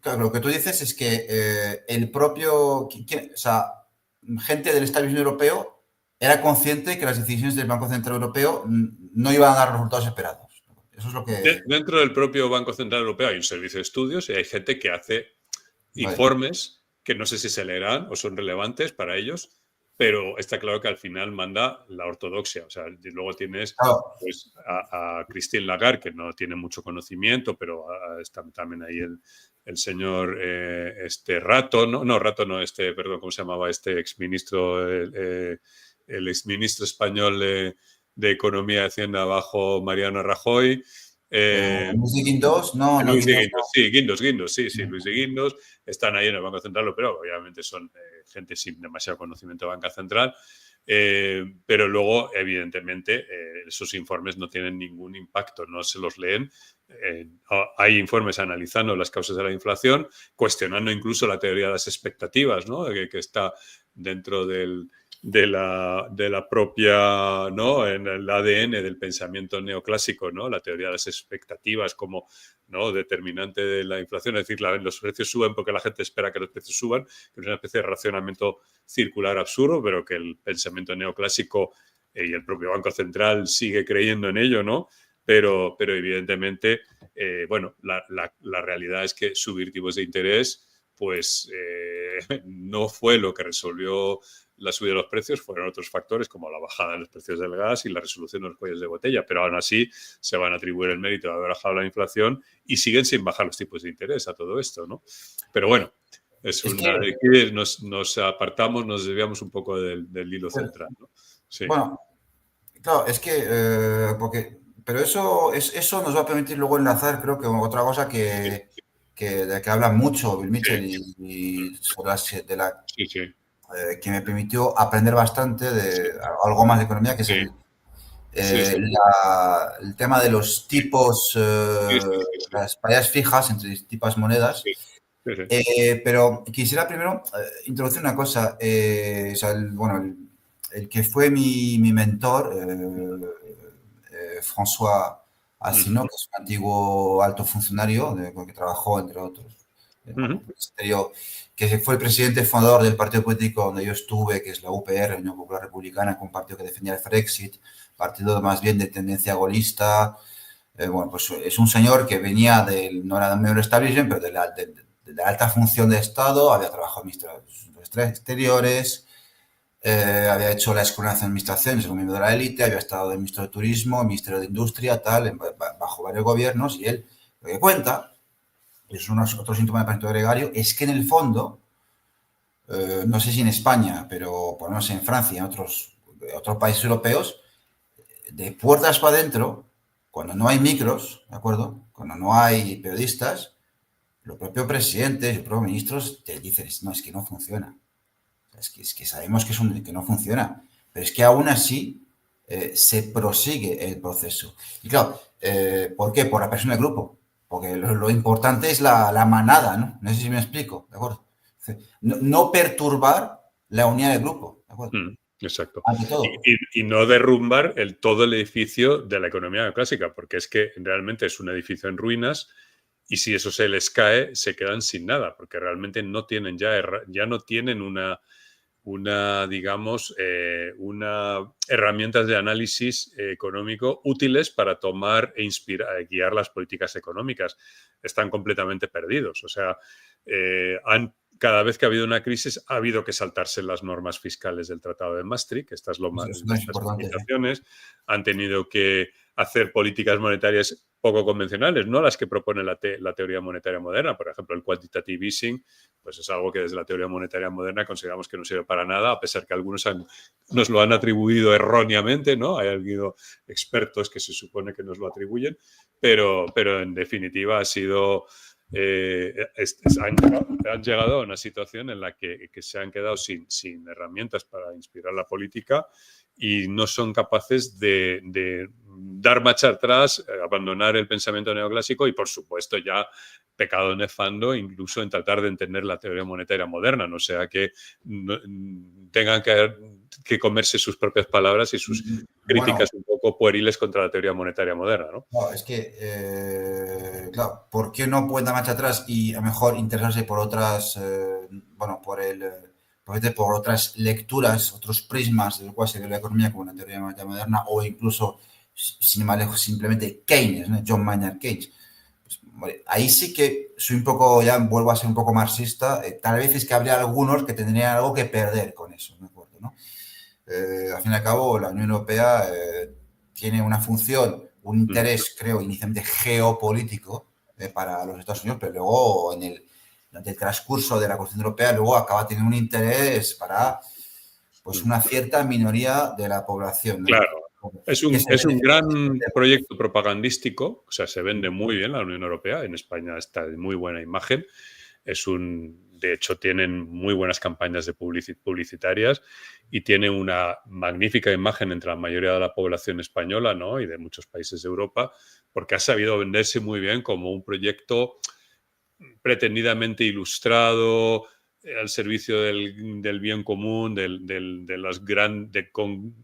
claro, lo que tú dices es que el propio, o sea, gente del establishment europeo era consciente que las decisiones del Banco Central Europeo no iban a dar los resultados esperados. Eso es lo que... Dentro del propio Banco Central Europeo hay un servicio de estudios y hay gente que hace informes que no sé si se leerán o son relevantes para ellos, pero está claro que al final manda la ortodoxia. O sea, luego tienes pues, a Christine Lagarde, que no tiene mucho conocimiento, pero está también ahí el señor Rato, perdón, ¿cómo se llamaba este exministro? El exministro español de Economía y Hacienda bajo Mariano Rajoy. Luis de Guindos, Luis de Guindos, sí, Guindos, sí, Luis de Guindos, están ahí en el Banco Central Europeo, obviamente son gente sin demasiado conocimiento de banca central, pero luego, evidentemente, esos informes no tienen ningún impacto, no se los leen. Hay informes analizando las causas de la inflación, cuestionando incluso la teoría de las expectativas, ¿no? que está dentro de la propia, ¿no? En el ADN del pensamiento neoclásico, ¿no? La teoría de las expectativas como, ¿no? Determinante de la inflación, es decir, los precios suben porque la gente espera que los precios suban, que es una especie de racionamiento circular absurdo, pero que el pensamiento neoclásico y el propio Banco Central sigue creyendo en ello, ¿no? Pero evidentemente, bueno, la realidad es que subir tipos de interés, pues no fue lo que resolvió la subida de los precios, fueron otros factores como la bajada de los precios del gas y la resolución de los cuellos de botella, pero aún así se van a atribuir el mérito de haber bajado la inflación y siguen sin bajar los tipos de interés a todo esto, ¿no? Pero bueno, nos apartamos, nos desviamos un poco del hilo central, ¿no? Sí. Bueno, claro, es que, pero eso nos va a permitir luego enlazar, creo que otra cosa de que habla mucho Bill Mitchell y sobre que me permitió aprender bastante de algo más de economía, que es el tema de los tipos, las paridades fijas entre distintas monedas. Pero quisiera primero introducir una cosa. O sea, el que fue mi mentor, François Asselineau, que es un antiguo alto funcionario que trabajó, entre otros, en el ministerio, que fue el presidente fundador del partido político donde yo estuve, que es la UPR, Unión Popular Republicana, que un partido que defendía el Brexit, partido más bien de tendencia golista. Bueno, pues es un señor que venía no era del medio establishment, pero de la alta función de Estado, había trabajado en ministerios exteriores, había hecho la escuela de administración, es un miembro de la élite, había estado de ministro de Turismo, Ministerio de Industria, bajo varios gobiernos, y él lo que cuenta, y es otro síntoma de pensamiento gregario, es que en el fondo, no sé si en España, pero por lo menos en Francia y en otros países europeos, de puertas para adentro, cuando no hay micros, ¿de acuerdo? Cuando no hay periodistas, los propios presidentes y los propios ministros te dicen, no, es que no funciona. Es que sabemos que no funciona. Pero es que aún así se prosigue el proceso. Y claro, ¿por qué? Por la presión del grupo. Porque lo importante es la manada, ¿no? No sé si me explico, ¿de acuerdo? No perturbar la unidad del grupo, ¿de acuerdo? Exacto. Ante todo. Y no derrumbar todo el edificio de la economía clásica, porque es que realmente es un edificio en ruinas y si eso se les cae, se quedan sin nada, porque realmente no tienen ya no tienen digamos, una herramientas de análisis económico útiles para tomar e guiar las políticas económicas. Están completamente perdidos. O sea, cada vez que ha habido una crisis ha habido que saltarse las normas fiscales del Tratado de Maastricht, estas Eso no es estas importante, ¿eh? limitaciones, han tenido que hacer políticas monetarias poco convencionales, no las que propone la teoría monetaria moderna. Por ejemplo, el quantitative easing, pues es algo que desde la teoría monetaria moderna consideramos que no sirve para nada, a pesar que algunos nos lo han atribuido erróneamente, ¿no? Hay habido expertos que se supone que nos lo atribuyen, pero en definitiva ha sido... han llegado a una situación en la que se han quedado sin herramientas para inspirar la política y no son capaces de dar marcha atrás, abandonar el pensamiento neoclásico y, por supuesto, ya pecado nefando incluso en tratar de entender la teoría monetaria moderna, no sea que tengan que comerse sus propias palabras y sus críticas un poco pueriles contra la teoría monetaria moderna, ¿no? No, es que, claro, ¿por qué no pueden dar marcha atrás y a lo mejor interesarse por otras, bueno, por otras lecturas, otros prismas del cual se ve la economía como la teoría monetaria moderna o incluso, sin más lejos, simplemente Keynes, ¿no? John Maynard Keynes? Pues, ahí sí que soy un poco, ya vuelvo a ser un poco marxista, tal vez es que habría algunos que tendrían algo que perder con eso, ¿de acuerdo? ¿No? Al fin y al cabo, la Unión Europea tiene una función, un interés, creo, inicialmente geopolítico para los Estados Unidos, pero luego durante el transcurso de la Constitución Europea, luego acaba teniendo un interés para pues una cierta minoría de la población, ¿no? Claro. Es un gran proyecto propagandístico, o sea, se vende muy bien la Unión Europea, en España está de muy buena imagen, de hecho tienen muy buenas campañas de publicitarias y tiene una magnífica imagen entre la mayoría de la población española, ¿no? Y de muchos países de Europa, porque ha sabido venderse muy bien como un proyecto pretendidamente ilustrado, al servicio del bien común,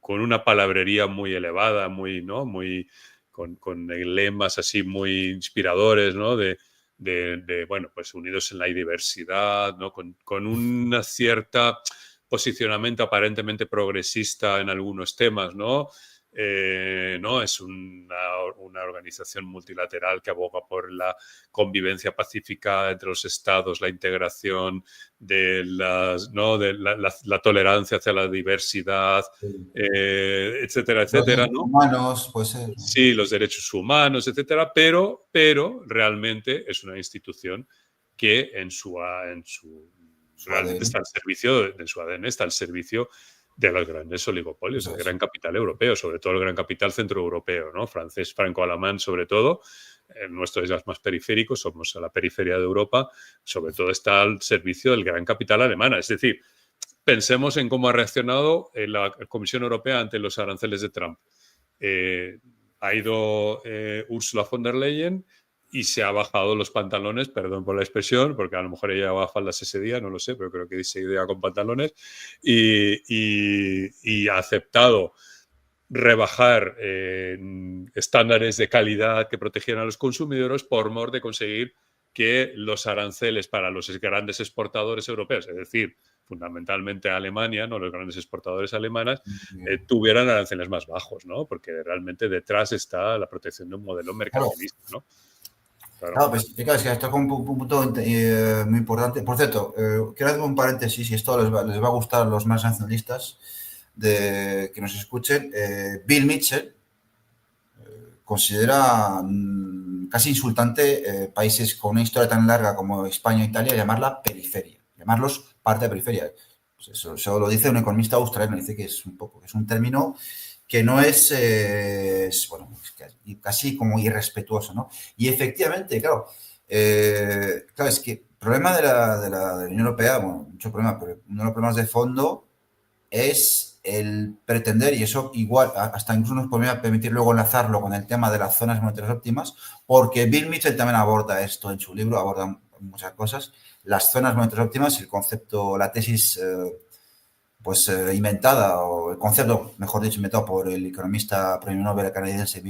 con una palabrería muy elevada, ¿no? Con lemas así muy inspiradores, ¿no? Bueno, pues unidos en la diversidad, ¿no? Con una cierta posicionamiento aparentemente progresista en algunos temas, ¿no? No es una organización multilateral que aboga por la convivencia pacífica entre los estados, la integración de la tolerancia hacia la diversidad, etcétera, etcétera, ¿no? Humanos, puede ser. Sí, los derechos humanos, etcétera, pero realmente es una institución que realmente está al servicio de su ADN, está al servicio de los grandes oligopolios, del gran capital europeo, sobre todo el gran capital centroeuropeo, ¿no? Francés, franco-alemán, sobre todo. El nuestro es más periférico, somos a la periferia de Europa, sobre todo está al servicio del gran capital alemán. Es decir, pensemos en cómo ha reaccionado la Comisión Europea ante los aranceles de Trump. Ha ido Ursula von der Leyen y se ha bajado los pantalones, perdón por la expresión, porque a lo mejor ella llevaba faldas ese día, no lo sé, pero creo que se iba con pantalones, y ha aceptado rebajar estándares de calidad que protegieran a los consumidores por mor de conseguir que los aranceles para los grandes exportadores europeos, es decir, fundamentalmente Alemania, no los grandes exportadores alemanes, tuvieran aranceles más bajos, ¿no? Porque realmente detrás está la protección de un modelo mercantilista, ¿no? Claro, pues es que esto es un punto muy importante. Por cierto, quiero hacer un paréntesis y esto les va a gustar a los más nacionalistas que nos escuchen. Bill Mitchell considera casi insultante países con una historia tan larga como España e Italia llamarla periferia, llamarlos parte de periferia. Pues eso lo dice un economista australiano, dice que es un término que no es, bueno, casi como irrespetuoso, ¿no? Y efectivamente, claro, es que el problema de la Unión Europea, bueno, mucho problema, pero uno de los problemas de fondo es el pretender, y eso igual, hasta incluso nos podría permitir luego enlazarlo con el tema de las zonas monetarias óptimas, porque Bill Mitchell también aborda esto en su libro, aborda muchas cosas, las zonas monetarias óptimas, el concepto, la tesis inventada, o el concepto, mejor dicho, inventado por el economista premio Nobel canadiense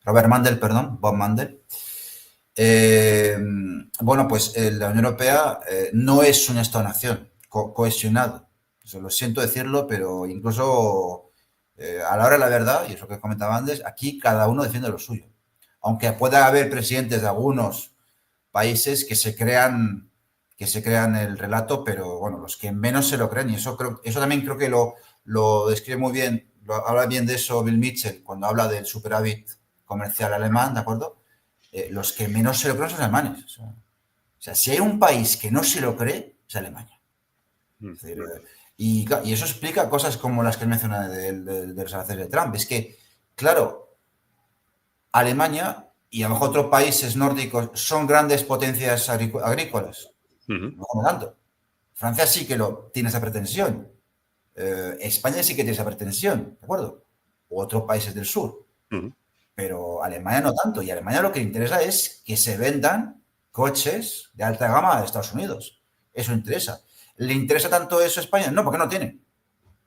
Robert Mundell, Bob Mundell. Bueno, pues la Unión Europea no es un Estado-nación cohesionado. Eso lo siento decirlo, pero incluso a la hora de la verdad, y eso que comentaba antes, aquí cada uno defiende lo suyo. Aunque pueda haber presidentes de algunos países que se crean el relato, pero bueno, los que menos se lo creen, y eso también creo que lo describe muy bien, habla bien de eso Bill Mitchell cuando habla del superávit comercial alemán, ¿de acuerdo? Los que menos se lo creen son los alemanes. O sea, si hay un país que no se lo cree, es Alemania. Es decir, y eso explica cosas como las que he mencionado de los aranceles de Trump. Es que, claro, Alemania y a lo mejor otros países nórdicos son grandes potencias agrícolas. No como tanto. Francia sí que tiene esa pretensión. España sí que tiene esa pretensión, ¿de acuerdo? U otros países del sur. Pero Alemania no tanto. Y a Alemania lo que le interesa es que se vendan coches de alta gama a Estados Unidos. Eso interesa. ¿Le interesa tanto eso a España? No, porque no tiene.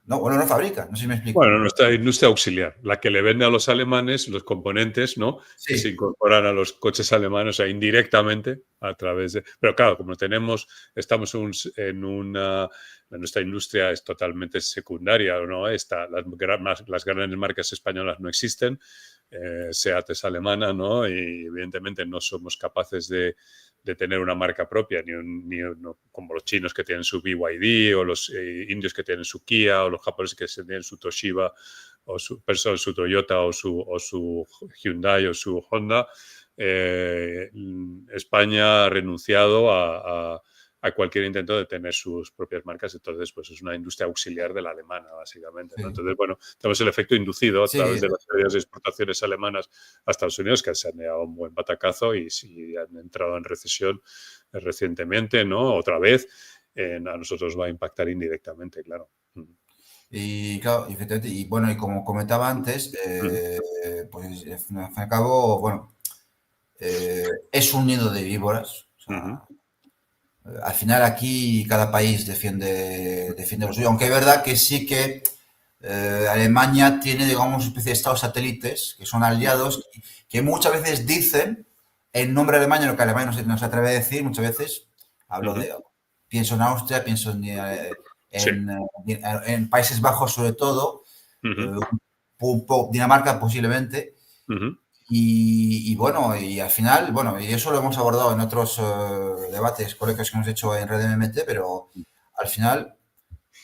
No, bueno, no fabrica. No sé si me explico. Bueno, nuestra industria auxiliar, la que le vende a los alemanes los componentes, ¿no? Sí. Que se incorporan a los coches alemanes, o sea, indirectamente a través de... Pero claro, como estamos nuestra industria es totalmente secundaria, ¿no? Las grandes marcas españolas no existen, SEAT es alemana, ¿no? Y evidentemente no somos capaces de tener una marca propia, como los chinos que tienen su BYD, o los indios que tienen su Kia, o los japoneses que tienen su Toshiba, o su Toyota, o su Hyundai, o su Honda. España ha renunciado a cualquier intento de tener sus propias marcas, entonces pues es una industria auxiliar de la alemana, básicamente, ¿no? Sí. Entonces, bueno, tenemos el efecto inducido a través de las exportaciones alemanas a Estados Unidos, que se han dado un buen batacazo y han entrado en recesión recientemente, ¿no? Otra vez, a nosotros va a impactar indirectamente, claro. Y claro, efectivamente, y bueno, y como comentaba antes, pues al fin y al cabo, bueno, es un nido de víboras. O sea, al final aquí cada país defiende lo suyo, aunque es verdad que sí que Alemania tiene, digamos, una especie de estados satélites que son aliados, que muchas veces dicen en nombre de Alemania lo que Alemania no se atreve a decir. Muchas veces hablo pienso en Austria, pienso en Países Bajos sobre todo, Dinamarca posiblemente. Y bueno, y al final, bueno, y eso lo hemos abordado en otros debates, colegas que hemos hecho en Red MMT, pero al final,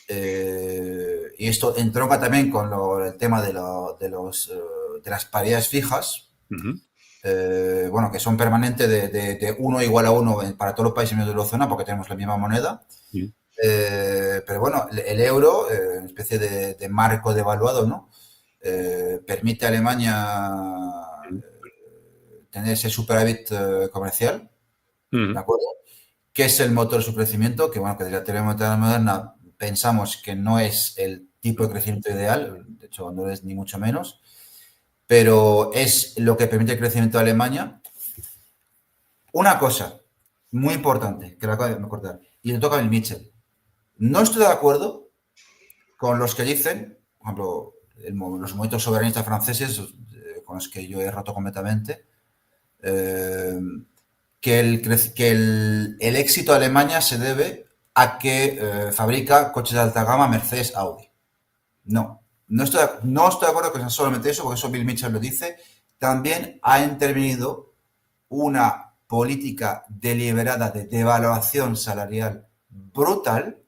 y esto entronca también con el tema de las paridades fijas, bueno, que son permanentes de 1 igual a 1 para todos los países de la eurozona, porque tenemos la misma moneda. Pero bueno, el euro, una especie de marco devaluado, ¿no? Permite a Alemania tener ese superávit comercial, ¿de acuerdo? Que es el motor de su crecimiento, que bueno, que desde la teoría monetaria moderna pensamos que no es el tipo de crecimiento ideal, de hecho no es ni mucho menos, pero es lo que permite el crecimiento de Alemania. Una cosa muy importante, que lo acabo de recordar, y le toca a Bill Mitchell. No estoy de acuerdo con los que dicen, por ejemplo, los movimientos soberanistas franceses, con los que yo he roto completamente, que el éxito de Alemania se debe a que fabrica coches de alta gama Mercedes, Audi. No estoy de acuerdo con solamente eso, porque eso Bill Mitchell lo dice. También ha intervenido una política deliberada de devaluación salarial brutal,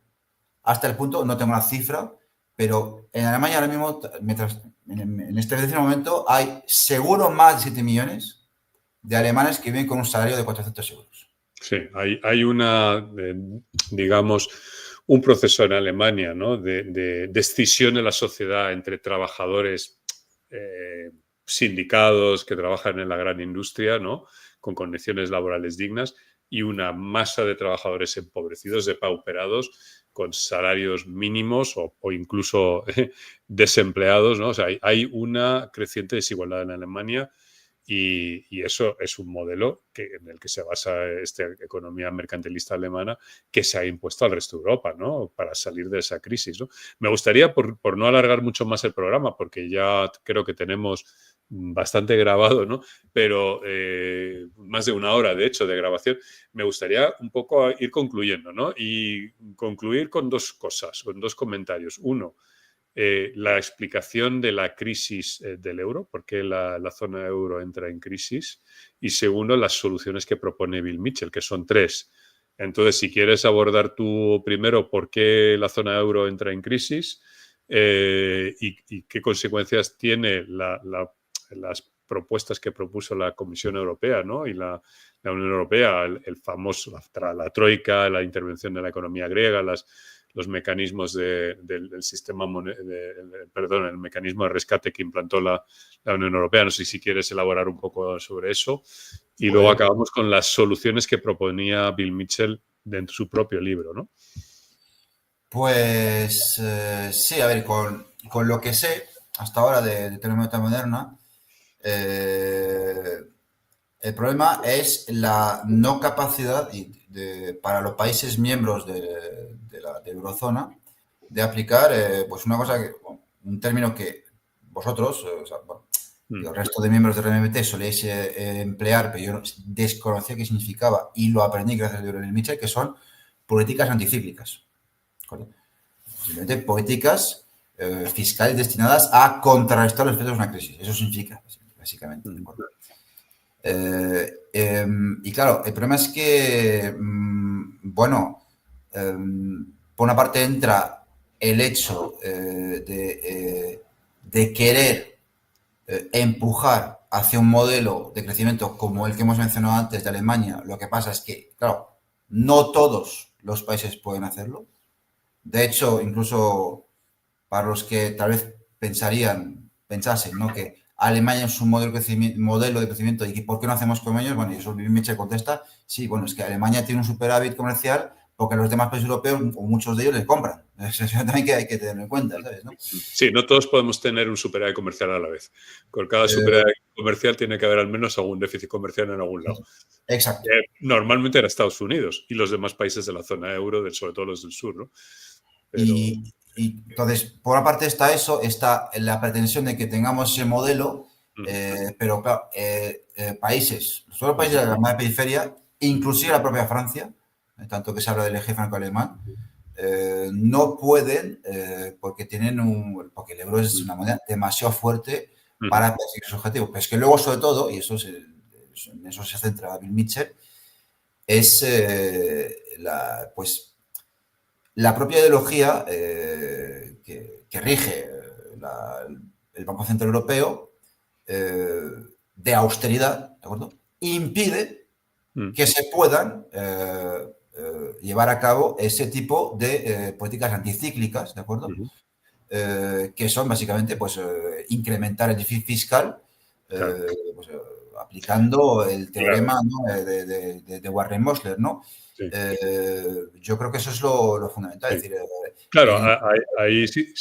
hasta el punto, no tengo la cifra, pero en Alemania ahora mismo, en este momento, hay seguro más de 7 millones de alemanes que viven con un salario de 400 euros. Sí, hay digamos, un proceso en Alemania, ¿no? de escisión de la sociedad entre trabajadores sindicados que trabajan en la gran industria, ¿no? Con condiciones laborales dignas, y una masa de trabajadores empobrecidos, depauperados, con salarios mínimos o incluso desempleados, ¿no? O sea, hay una creciente desigualdad en Alemania y eso es un modelo en el que se basa esta economía mercantilista alemana que se ha impuesto al resto de Europa, ¿no? Para salir de esa crisis, ¿no? Me gustaría, por no alargar mucho más el programa, porque ya creo que tenemos bastante grabado, ¿no? Pero más de una hora, de hecho, de grabación, me gustaría un poco ir concluyendo, ¿no? Y concluir con dos cosas, con dos comentarios. Uno, la explicación de la crisis del euro, por qué la zona euro entra en crisis, y segundo, las soluciones que propone Bill Mitchell, que son tres. Entonces, si quieres abordar tú primero por qué la zona euro entra en crisis y qué consecuencias tiene las propuestas que propuso la Comisión Europea, ¿no? Y la Unión Europea, el famoso, la troika, la intervención de la economía griega, los mecanismos del sistema, el mecanismo de rescate que implantó la Unión Europea. No sé si quieres elaborar un poco sobre eso. Y luego acabamos con las soluciones que proponía Bill Mitchell dentro de su propio libro, ¿no? Pues sí, a ver, con lo que sé hasta ahora de economía moderna, el problema es la no capacidad para los países miembros de la eurozona de aplicar pues una cosa un término que vosotros, o sea, bueno, y el resto de miembros del RMT solíais emplear, pero yo desconocía qué significaba y lo aprendí gracias a Lionel Mitchell, que son políticas anticíclicas. Simplemente políticas fiscales destinadas a contrarrestar los efectos de una crisis. Eso significa, básicamente. ¿De acuerdo? Y claro, el problema es que, bueno, por una parte entra el hecho de querer empujar hacia un modelo de crecimiento como el que hemos mencionado antes de Alemania. Lo que pasa es que, claro, no todos los países pueden hacerlo. De hecho, incluso para los que tal vez pensasen, ¿no?, que Alemania es un modelo de crecimiento y que ¿por qué no hacemos como ellos? Bueno, y eso Mitchell contesta, sí, bueno, es que Alemania tiene un superávit comercial porque los demás países europeos, o muchos de ellos, les compran. Eso también que hay que tenerlo en cuenta, ¿sabes? ¿No? Sí, no todos podemos tener un superávit comercial a la vez. Con cada superávit comercial tiene que haber al menos algún déficit comercial en algún lado. Exacto. Normalmente era Estados Unidos y los demás países de la zona euro, sobre todo los del sur, ¿no? Pero... Y entonces, por una parte está eso, está la pretensión de que tengamos ese modelo, pero claro, países, todos los países de la más periferia, inclusive la propia Francia, tanto que se habla del eje franco-alemán, no pueden, porque porque el euro es una moneda demasiado fuerte para perseguir sus objetivos. Pero es que luego, sobre todo, y en eso se centra Bill Mitchell, es la propia ideología que rige el Banco Central Europeo de austeridad, ¿de acuerdo?, impide que se puedan llevar a cabo ese tipo de políticas anticíclicas, ¿de acuerdo? Que son básicamente pues incrementar el déficit fiscal pues, aplicando el teorema, ¿no?, de Warren Mosler, ¿no? Sí. Yo creo que eso es lo fundamental. Sí. Es decir, claro, ahí sí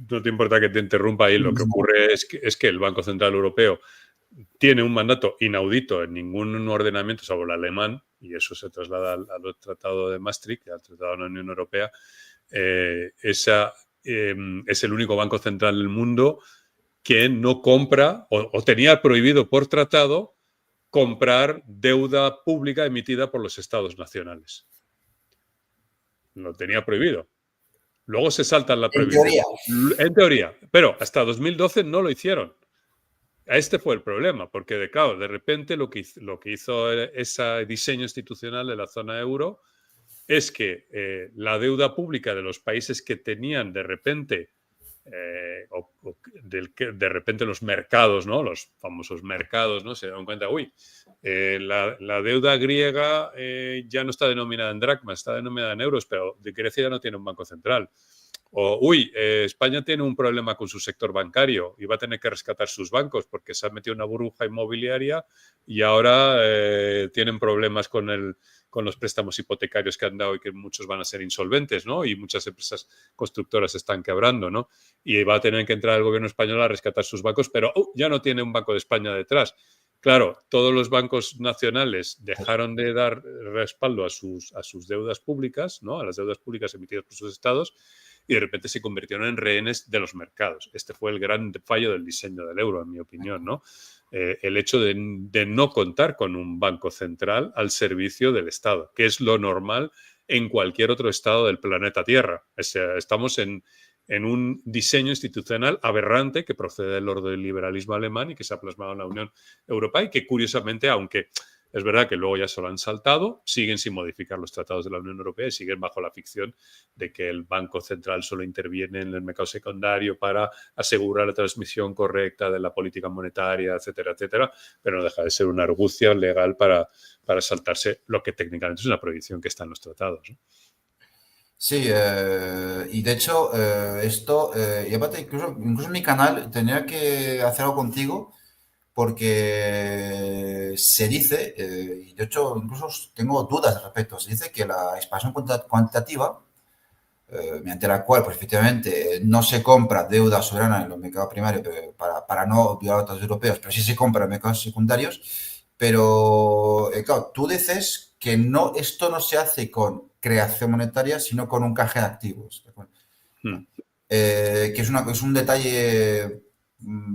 no te importa que te interrumpa ahí. Lo que ocurre es que el Banco Central Europeo tiene un mandato inaudito en ningún ordenamiento, salvo el alemán, y eso se traslada al Tratado de Maastricht, al Tratado de la Unión Europea. Es el único banco central del mundo que no compra o tenía prohibido por tratado comprar deuda pública emitida por los estados nacionales. Lo tenía prohibido. Luego se saltan la prohibición. En teoría. Pero hasta 2012 no lo hicieron. Este fue el problema, porque claro, de repente lo que hizo ese diseño institucional de la zona euro es que la deuda pública de los países que tenían de repente de repente los mercados, ¿no?, los famosos mercados, ¿no?, se dan cuenta, la deuda griega ya no está denominada en dracmas, está denominada en euros, pero Grecia ya no tiene un banco central. O, uy, España tiene un problema con su sector bancario y va a tener que rescatar sus bancos porque se ha metido una burbuja inmobiliaria y ahora tienen problemas con los préstamos hipotecarios que han dado y que muchos van a ser insolventes, ¿no? Y muchas empresas constructoras están quebrando, ¿no? Y va a tener que entrar el gobierno español a rescatar sus bancos, pero ya no tiene un Banco de España detrás. Claro, todos los bancos nacionales dejaron de dar respaldo a sus deudas públicas, ¿no? A las deudas públicas emitidas por sus estados, y de repente se convirtieron en rehenes de los mercados. Este fue el gran fallo del diseño del euro, en mi opinión, ¿no? El hecho de no contar con un banco central al servicio del Estado, que es lo normal en cualquier otro estado del planeta Tierra. O sea, estamos en un diseño institucional aberrante que procede del ordoliberalismo alemán y que se ha plasmado en la Unión Europea y que, curiosamente, aunque es verdad que luego ya se lo han saltado, siguen sin modificar los tratados de la Unión Europea y siguen bajo la ficción de que el Banco Central solo interviene en el mercado secundario para asegurar la transmisión correcta de la política monetaria, etcétera, etcétera, pero no deja de ser una argucia legal para saltarse lo que técnicamente es una prohibición que está en los tratados, ¿no? Sí, y de hecho, esto, y aparte, incluso en mi canal tenía que hacer algo contigo porque se dice, y de hecho incluso tengo dudas al respecto, se dice que la expansión cuantitativa, mediante la cual, pues efectivamente, no se compra deuda soberana en los mercados primarios para no violar los tratados europeos, pero sí se compra en mercados secundarios. Pero, claro, tú dices que no, esto no se hace con creación monetaria, sino con un canje de activos. ¿De acuerdo? Que es un detalle,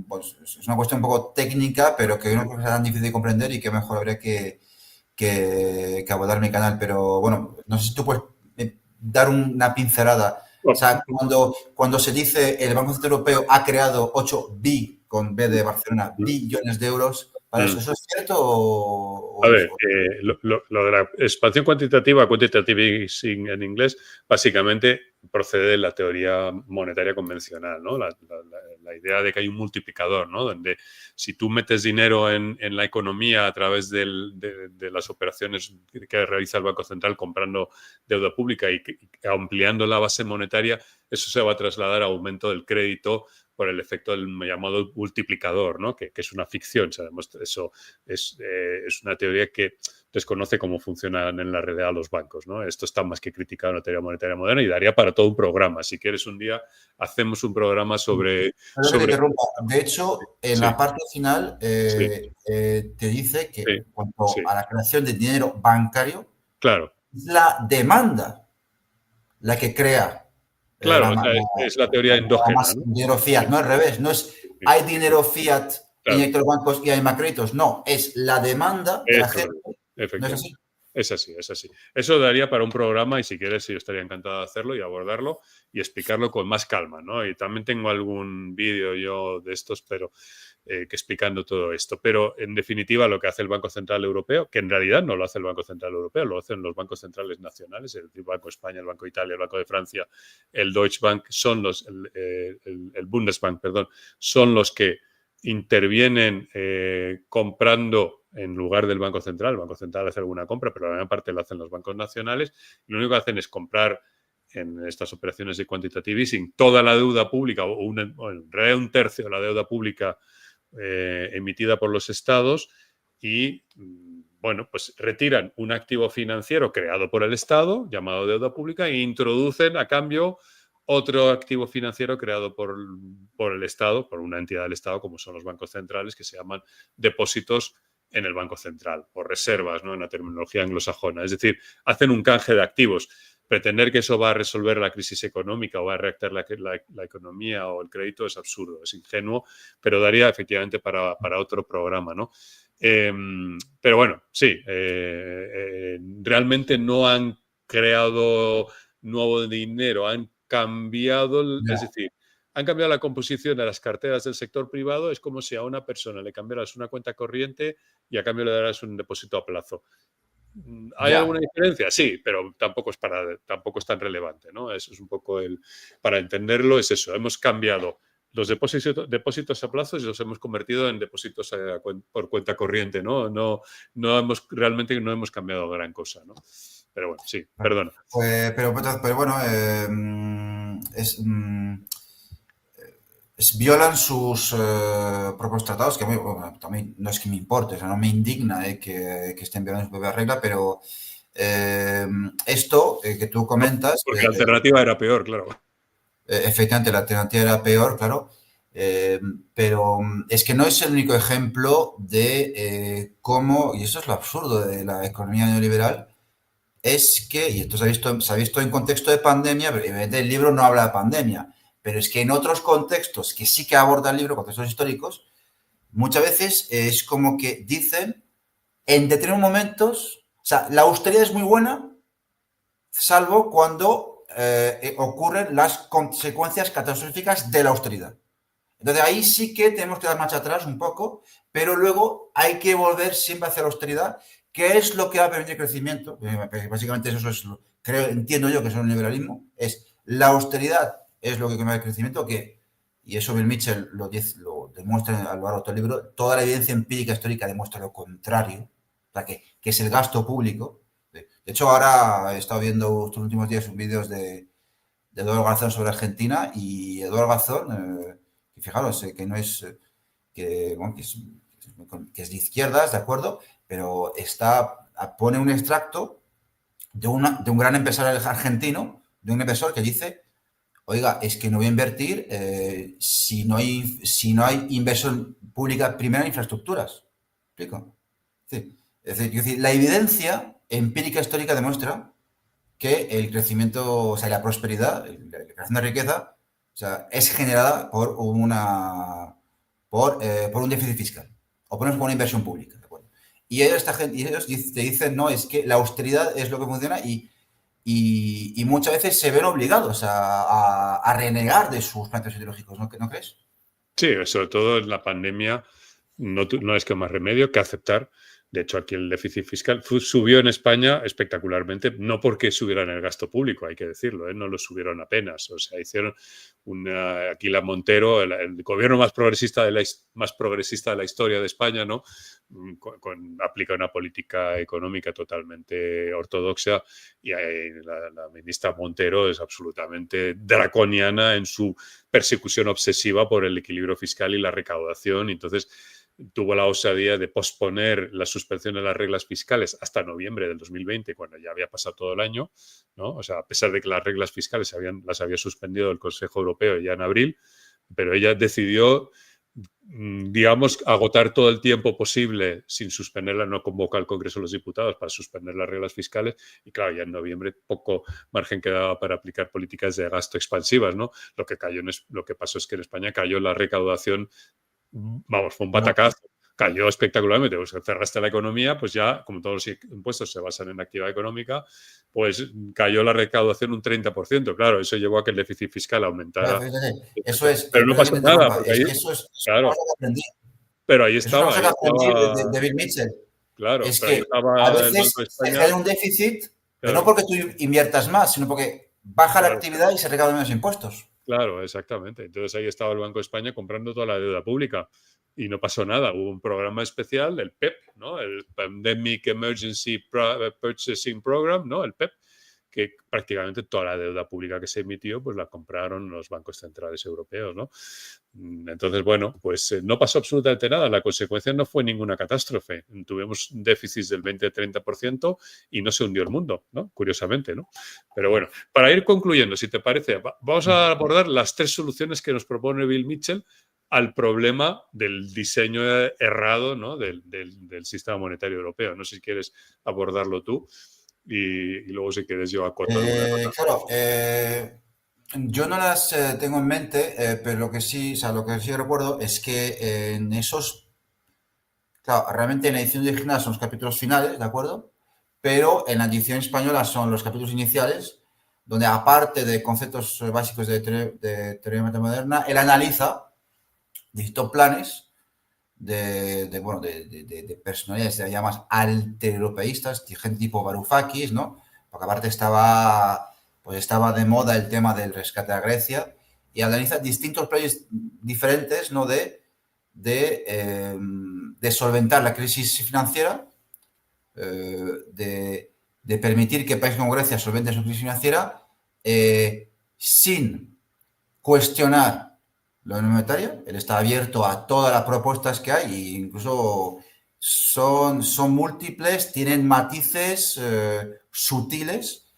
pues, es una cuestión un poco técnica, pero que no creo que sea tan difícil de comprender y que mejor habría que abordar mi canal. Pero bueno, no sé si tú puedes dar una pincelada. O sea, cuando se dice el Banco Central Europeo ha creado 8 con B de Barcelona, billones de euros, ¿para eso es cierto o a ver, lo de la expansión cuantitativa, quantitative easing en inglés, básicamente procede de la teoría monetaria convencional, ¿no? La idea de que hay un multiplicador, ¿no? Donde si tú metes dinero en la economía a través de las operaciones que realiza el Banco Central comprando deuda pública y ampliando la base monetaria, eso se va a trasladar a aumento del crédito por el efecto del llamado multiplicador, ¿no? Que es una ficción. Sabemos, eso es una teoría que desconoce cómo funcionan en la realidad los bancos, ¿no? Esto está más que criticado en la teoría monetaria moderna y daría para todo un programa. Si quieres, un día hacemos un programa sobre... De hecho, en la parte final te dice que en cuanto a la creación de dinero bancario, claro, es la demanda la que crea. Claro, es la teoría endógena, ¿no? Dinero fiat, no al revés, no es hay dinero fiat inyecta los bancos y hay más créditos, no, es la demanda de la gente. ¿No es así? Es así, es así. Eso daría para un programa y si quieres, yo estaría encantado de hacerlo y abordarlo y explicarlo con más calma, ¿no? Y también tengo algún vídeo yo de estos, pero que explicando todo esto. Pero en definitiva, lo que hace el Banco Central Europeo, que en realidad no lo hace el Banco Central Europeo, lo hacen los bancos centrales nacionales, el Banco de España, el Banco de Italia, el Banco de Francia, el Deutsche Bank, el Bundesbank, perdón, son los que intervienen comprando en lugar del Banco Central. El Banco Central hace alguna compra, pero la gran parte lo hacen los bancos nacionales. Y lo único que hacen es comprar en estas operaciones de quantitative easing toda la deuda pública o en realidad un tercio de la deuda pública emitida por los estados y, bueno, pues retiran un activo financiero creado por el Estado, llamado deuda pública, e introducen a cambio otro activo financiero creado por el Estado, por una entidad del Estado, como son los bancos centrales, que se llaman depósitos en el Banco Central, o reservas, ¿no? En la terminología anglosajona. Es decir, hacen un canje de activos. Pretender que eso va a resolver la crisis económica o va a reactivar la economía o el crédito es absurdo, es ingenuo, pero daría efectivamente para otro programa, ¿no? Pero bueno, sí, realmente no han creado nuevo dinero, han cambiado, es decir, han cambiado la composición de las carteras del sector privado. Es como si a una persona le cambiaras una cuenta corriente y a cambio le darás un depósito a plazo. ¿Hay alguna diferencia? Sí, pero tampoco es tan relevante, ¿no? Eso es un poco para entenderlo, es eso. Hemos cambiado los depósitos a plazos y los hemos convertido en depósitos por cuenta corriente, ¿no? Realmente no hemos cambiado gran cosa, ¿no? Pero bueno, sí, perdona. Pero bueno, violan sus propios tratados, que bueno, también no es que me importe, o sea, no me indigna que estén violando su propia regla, pero esto que tú comentas... Porque la alternativa era peor, claro. Efectivamente, la alternativa era peor, claro, pero es que no es el único ejemplo de cómo, y eso es lo absurdo de la economía neoliberal, es que, y esto se ha visto en contexto de pandemia, pero evidentemente el libro no habla de pandemia, pero es que en otros contextos que sí que aborda el libro, contextos históricos, muchas veces es como que dicen, en determinados momentos, o sea, la austeridad es muy buena, salvo cuando ocurren las consecuencias catastróficas de la austeridad. Entonces ahí sí que tenemos que dar marcha atrás un poco, pero luego hay que volver siempre hacia la austeridad, que es lo que va a permitir el crecimiento. Básicamente eso es, creo, entiendo yo que es el liberalismo, es la austeridad es lo que permite el crecimiento, y eso Bill Mitchell lo demuestra a lo largo de todo el libro, toda la evidencia empírica histórica demuestra lo contrario, o sea, que es el gasto público. De hecho, ahora he estado viendo estos últimos días vídeos de Eduardo Garzón sobre Argentina, y Eduardo Garzón, fijaros, que no es, bueno, que es de izquierdas, ¿de acuerdo? Pero pone un extracto de un gran empresario argentino, de un inversor que dice, oiga, es que no voy a invertir si no hay inversión pública primero en infraestructuras. ¿Me explico? Sí. Es decir, la evidencia empírica histórica demuestra que el crecimiento, o sea, la prosperidad, la creación de riqueza, o sea, es generada por un déficit fiscal o por una inversión pública, ¿de acuerdo? Y ellos te dicen, no, es que la austeridad es lo que funciona, y muchas veces se ven obligados a renegar de sus planteos ideológicos, ¿no crees? Sí, sobre todo en la pandemia no es que más remedio que aceptar. De hecho, aquí el déficit fiscal subió en España espectacularmente, no porque subieran el gasto público, hay que decirlo, no lo subieron apenas. O sea, hicieron aquí la Montero, el gobierno más progresista de la historia de España, ¿no? Aplica una política económica totalmente ortodoxa, y la ministra Montero es absolutamente draconiana en su persecución obsesiva por el equilibrio fiscal y la recaudación. Entonces, tuvo la osadía de posponer la suspensión de las reglas fiscales hasta noviembre del 2020, cuando ya había pasado todo el año, ¿no? O sea, a pesar de que las reglas fiscales las había suspendido el Consejo Europeo ya en abril, pero ella decidió, digamos, agotar todo el tiempo posible sin suspenderla, no convoca al Congreso de los Diputados para suspender las reglas fiscales, y claro, ya en noviembre poco margen quedaba para aplicar políticas de gasto expansivas, ¿no? Lo que pasó es que en España cayó la recaudación. Vamos, fue un batacazo, cayó espectacularmente. Pues cerraste la economía, pues ya, como todos los impuestos se basan en actividad económica, pues cayó la recaudación un 30%. Claro, eso llevó a que el déficit fiscal aumentara. Eso es. Pero no pasó nada, porque ahí, eso es claro, una cosa que aprendí. pero ahí Es una estaba. cosa que aprendí de Bill Mitchell. Claro, Es pero ahí que a estaba el Banco veces de se España. genera un déficit, pero Claro, no porque tú inviertas más, sino porque baja la claro. actividad y se recaudan menos impuestos. Claro, exactamente. Entonces ahí estaba el Banco de España comprando toda la deuda pública y no pasó nada. Hubo un programa especial, el PEP, ¿no? El Pandemic Emergency Purchasing Program, ¿no? El PEP, que prácticamente toda la deuda pública que se emitió, pues la compraron los bancos centrales europeos, ¿no? Entonces, bueno, pues no pasó absolutamente nada. La consecuencia no fue ninguna catástrofe. Tuvimos déficits del 20-30% y no se hundió el mundo, ¿no? Curiosamente, ¿no? Pero bueno, para ir concluyendo, si te parece, vamos a abordar las 3 soluciones que nos propone Bill Mitchell al problema del diseño errado, ¿no? del sistema monetario europeo. No sé si quieres abordarlo tú, y luego, si quieres, yo acoto alguna cosa. Claro, yo no las tengo en mente, pero lo que sí recuerdo es que en esos, claro, realmente en la edición original son los capítulos finales, ¿de acuerdo? Pero en la edición española son los capítulos iniciales, donde aparte de conceptos básicos de teoría metamoderna, él analiza distintos planes de personalidades ya más altereuropeístas, gente tipo Varoufakis, ¿no? Porque aparte estaba de moda el tema del rescate a Grecia, y analiza distintos planes diferentes, ¿no? de solventar la crisis financiera, de permitir que países como Grecia solventen su crisis financiera sin cuestionar la unión monetaria, él está abierto a todas las propuestas que hay, e incluso son múltiples, tienen matices sutiles,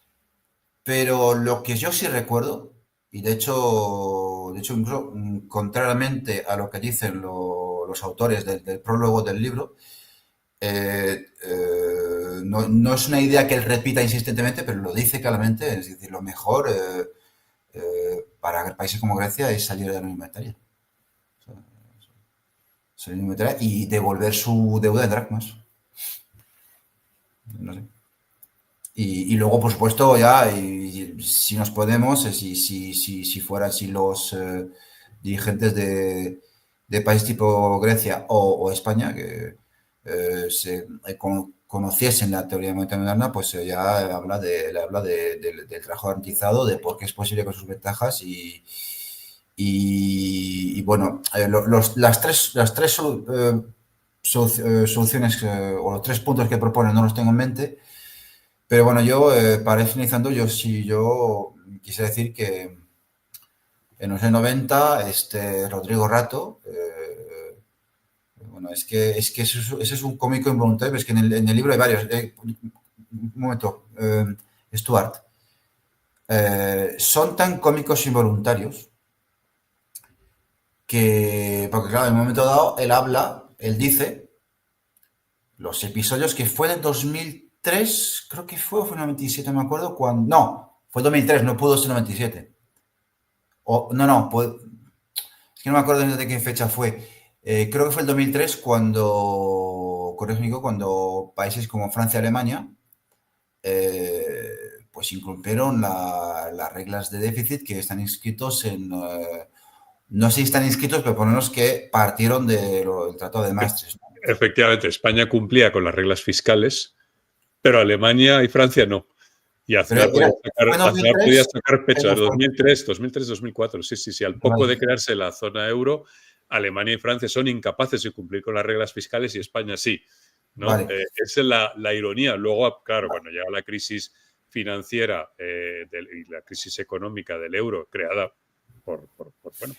pero lo que yo sí recuerdo, y de hecho incluso contrariamente a lo que dicen los autores del prólogo del libro, no es una idea que él repita insistentemente, pero lo dice claramente, es decir, lo mejor para países como Grecia es salir de la Unión Monetaria. Salir de la Unión Monetaria y devolver su deuda en dracmas. No sé. Y luego, por supuesto, ya, y si nos podemos, si fueran si los dirigentes de países tipo Grecia o España, que conociesen la teoría monetaria moderna, pues ya le habla del trabajo garantizado, de por qué es posible con sus ventajas y bueno, las tres soluciones o los 3 puntos que proponen no los tengo en mente, pero bueno, yo para ir finalizando, yo quisiera decir que en los años 90, Rodrigo Rato, bueno, es que ese es un cómico involuntario, pero es que en el libro hay varios. Un momento, Stuart. Son tan cómicos involuntarios porque claro, en un momento dado, él dice los episodios que fue en 2003, creo que fue, o fue en 97, no me acuerdo cuándo. No, fue 2003, no pudo ser 97. Es que no me acuerdo de qué fecha fue. Creo que fue el 2003 cuando países como Francia y Alemania pues incumplieron las reglas de déficit que están inscritos no sé si están inscritos, pero por lo menos que partieron del Tratado de Maastricht. Efectivamente, España cumplía con las reglas fiscales, pero Alemania y Francia no. Y Aznar podía sacar pecho. 2003, 2004. Sí. Al poco de crearse la zona euro, Alemania y Francia son incapaces de cumplir con las reglas fiscales y España sí, ¿no? Vale. Esa es la ironía. Luego, claro, cuando llega la crisis financiera y la crisis económica del euro, creada por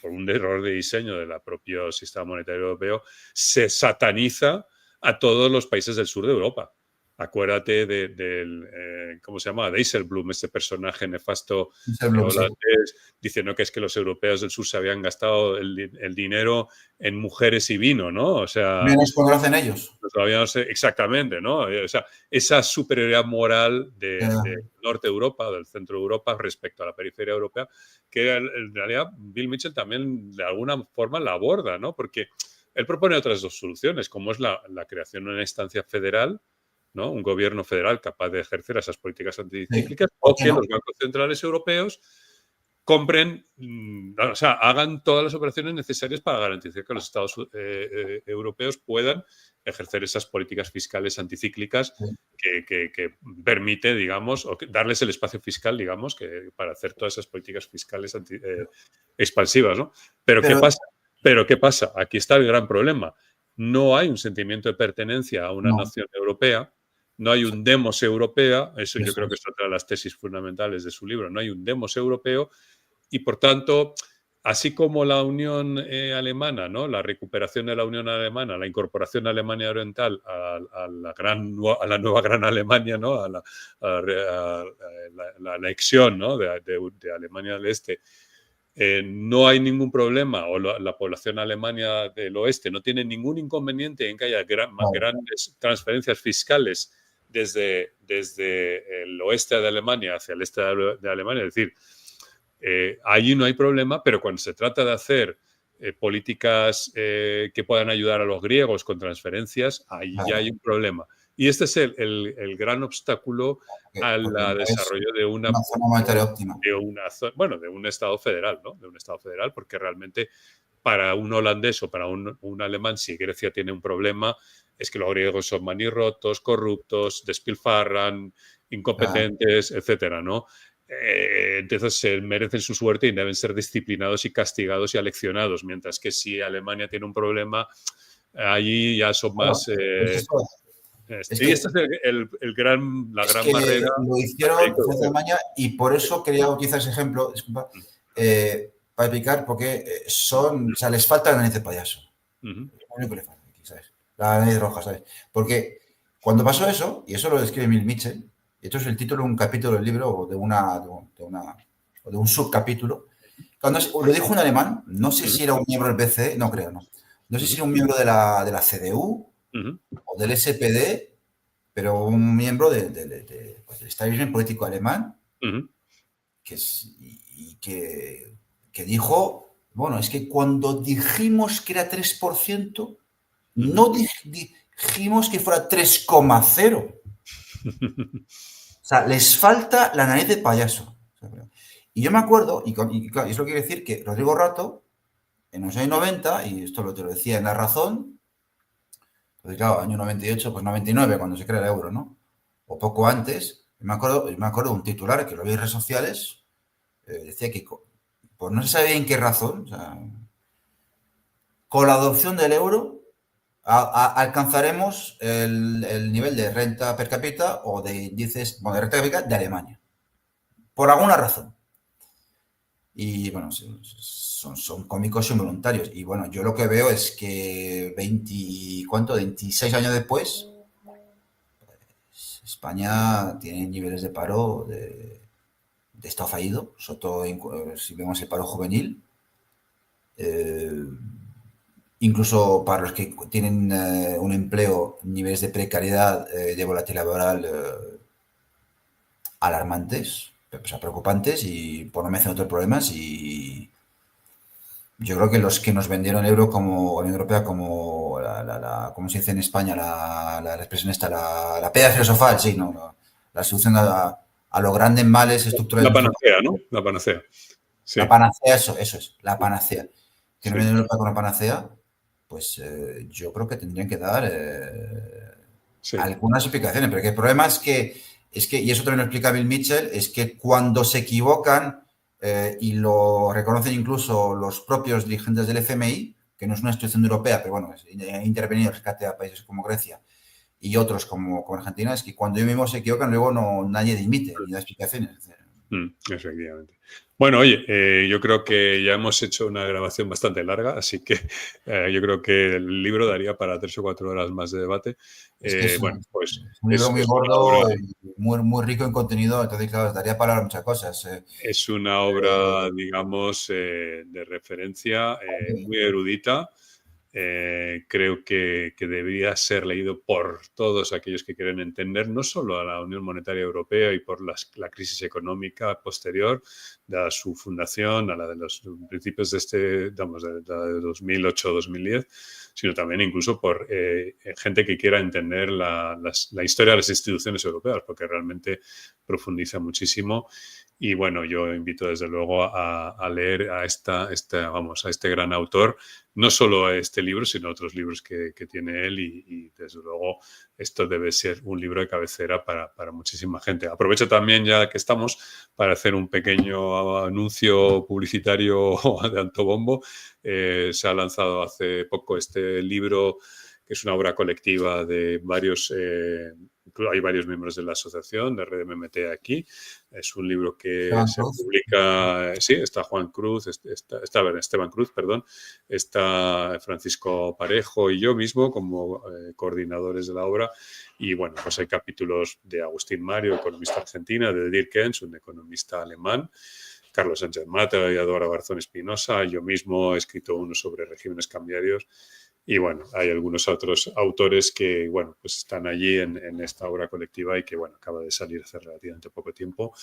un error de diseño del propio sistema monetario europeo, se sataniza a todos los países del sur de Europa. Acuérdate del ¿cómo se llama? Dijsselbloem, este personaje nefasto holandés, diciendo que es que los europeos del sur se habían gastado el dinero en mujeres y vino, ¿no? O sea... Menos cuando lo hacen ellos. Exactamente, ¿no? O sea, esa superioridad moral del norte de Europa, del centro de Europa, respecto a la periferia europea, que en realidad Bill Mitchell también de alguna forma la aborda, ¿no? Porque él propone otras 2 soluciones, como es la creación de una instancia federal, ¿no? Un gobierno federal capaz de ejercer esas políticas anticíclicas, o que los bancos centrales europeos compren, o sea, hagan todas las operaciones necesarias para garantizar que los estados europeos puedan ejercer esas políticas fiscales anticíclicas que permite, digamos, o darles el espacio fiscal, digamos, para hacer todas esas políticas fiscales expansivas, ¿no? Pero ¿qué pasa? Aquí está el gran problema. No hay un sentimiento de pertenencia a una nación europea. No hay un demos europea, eso yo creo que es otra de las tesis fundamentales de su libro, no hay un demos europeo y, por tanto, así como la Unión Alemana, ¿no? La recuperación de la Unión Alemana, la incorporación de Alemania Oriental a la nueva Gran Alemania, ¿no? a la anexión, ¿no? de Alemania del Este, no hay ningún problema, o la población alemana del oeste no tiene ningún inconveniente en que haya grandes transferencias fiscales desde el oeste de Alemania hacia el este de Alemania. Es decir, allí no hay problema, pero cuando se trata de hacer políticas que puedan ayudar a los griegos con transferencias, ahí ya hay un problema. Y este es el gran obstáculo al desarrollo de una zona monetaria óptima. De un Estado federal, ¿no? De un Estado federal, porque realmente para un holandés o para un alemán, si Grecia tiene un problema, es que los griegos son manirrotos, corruptos, despilfarran, incompetentes, etcétera, ¿no? Entonces se merecen su suerte y deben ser disciplinados y castigados y aleccionados, mientras que si Alemania tiene un problema, allí ya son más... y esta es la gran barrera. Lo hicieron en Alemania y por eso quería utilizar ese ejemplo, disculpa, para picar porque o sea, les falta la nariz de payaso. Ujú. Es lo único que le falta aquí, ¿sabes? La nariz roja, ¿sabes? Porque cuando pasó eso, y eso lo describe Bill Mitchell, y esto es el título de un capítulo del libro o de un subcapítulo, lo dijo un alemán, no sé Ujú. si era un miembro del BCE, no creo, no. No sé si Ujú. era un miembro de la CDU Ujú. o del SPD, pero un miembro pues, del establishment político alemán Ujú. que dijo, bueno, es que cuando dijimos que era 3%, Ujú. no dijimos que fuera 3,0. O sea, les falta la nariz de payaso. Y yo me acuerdo, y claro, eso quiere decir que Rodrigo Rato, en los años 90, y esto te lo decía en La Razón, pues claro, año 98, pues 99, cuando se crea el euro, ¿no? O poco antes, me acuerdo de un titular que lo vi en redes sociales, decía que, pues no se sabe bien qué razón, o sea, con la adopción del euro alcanzaremos el nivel de renta per cápita o de índices, bueno, de renta per cápita de Alemania. Por alguna razón. Y bueno, son cómicos involuntarios. Y bueno, yo lo que veo es que 26 años después, España tiene niveles de paro de estado fallido, sobre todo si vemos el paro juvenil. Eh, Incluso para los que tienen un empleo, niveles de precariedad, de volatilidad laboral alarmantes, o sea, preocupantes y por no mencionar otros problemas. Y yo creo que los que nos vendieron el euro como Unión Europea, como como se dice en España, la expresión esta, la piedra filosofal, sí, ¿no? La solución a los grandes males estructurales La de nuestro país. panacea, ¿no? La panacea. Sí, La panacea, eso es, la panacea. Que no sí, viene Europa con una panacea, pues yo creo que tendrían que dar sí. algunas explicaciones, pero que el problema es que, y eso también lo explica Bill Mitchell, es que cuando se equivocan, y lo reconocen incluso los propios dirigentes del FMI, que no es una institución europea, pero bueno, ha intervenido el rescate a países como Grecia y otros como Argentina, es que cuando ellos mismos se equivocan, luego nadie dimite ni da explicaciones. Efectivamente. Bueno, oye, yo creo que ya hemos hecho una grabación bastante larga, así que yo creo que el libro daría para 3 o 4 horas más de debate. Es que Bueno, pues es un libro muy es una obra, gordo y muy, muy rico en contenido, entonces, claro, daría para hablar muchas cosas. es una obra, digamos, de referencia, muy erudita. Creo que debería ser leído por todos aquellos que quieren entender no solo a la Unión Monetaria Europea y por la crisis económica posterior, dada su fundación, a la de los principios de la de 2008-2010, sino también incluso por gente que quiera entender la historia de las instituciones europeas, porque realmente profundiza muchísimo. Y bueno, yo invito desde luego a leer a este gran autor, no solo a este libro, sino a otros libros que tiene él y desde luego esto debe ser un libro de cabecera para muchísima gente. Aprovecho también, ya que estamos, para hacer un pequeño anuncio publicitario de autobombo. Se ha lanzado hace poco este libro, que es una obra colectiva de varios, hay varios miembros de la asociación, de Red MMT aquí. Es un libro que Esteban se Cruz. publica, sí, está Juan Cruz, está Esteban Cruz, perdón, está Francisco Parejo y yo mismo como coordinadores de la obra. Y bueno, pues hay capítulos de Agustín Mario, economista argentina, de Dirk Kempf, un economista alemán, Carlos Sánchez Mata y Eduardo Garzón Espinosa. Yo mismo he escrito uno sobre regímenes cambiarios. Y bueno, hay algunos otros autores que, bueno, pues están allí en esta obra colectiva y que, bueno, acaba de salir hace relativamente poco tiempo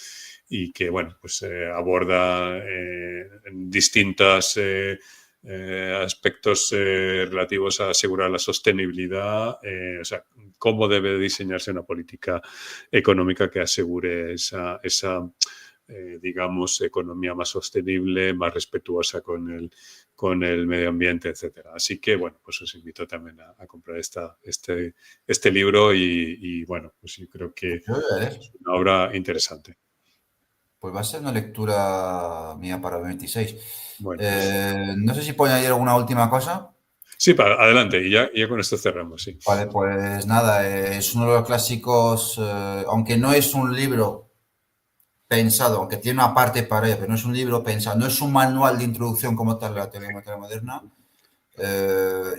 y que, bueno, pues aborda en distintas aspectos relativos a asegurar la sostenibilidad, o sea, cómo debe diseñarse una política económica que asegure esa digamos, economía más sostenible, más respetuosa con el medio ambiente, etcétera. Así que, bueno, pues os invito también a comprar este libro y, bueno, pues yo creo que Yo voy a leer. es una obra interesante. Pues va a ser una lectura mía para el 26. Bueno, pues No sé si puedo añadir alguna última cosa. sí, adelante, y ya con esto cerramos, sí. Vale, pues nada, es uno de los clásicos, aunque no es un libro pensado, aunque tiene una parte para ello, pero no es un libro pensado, no es un manual de introducción como tal a la teoría monetaria moderna,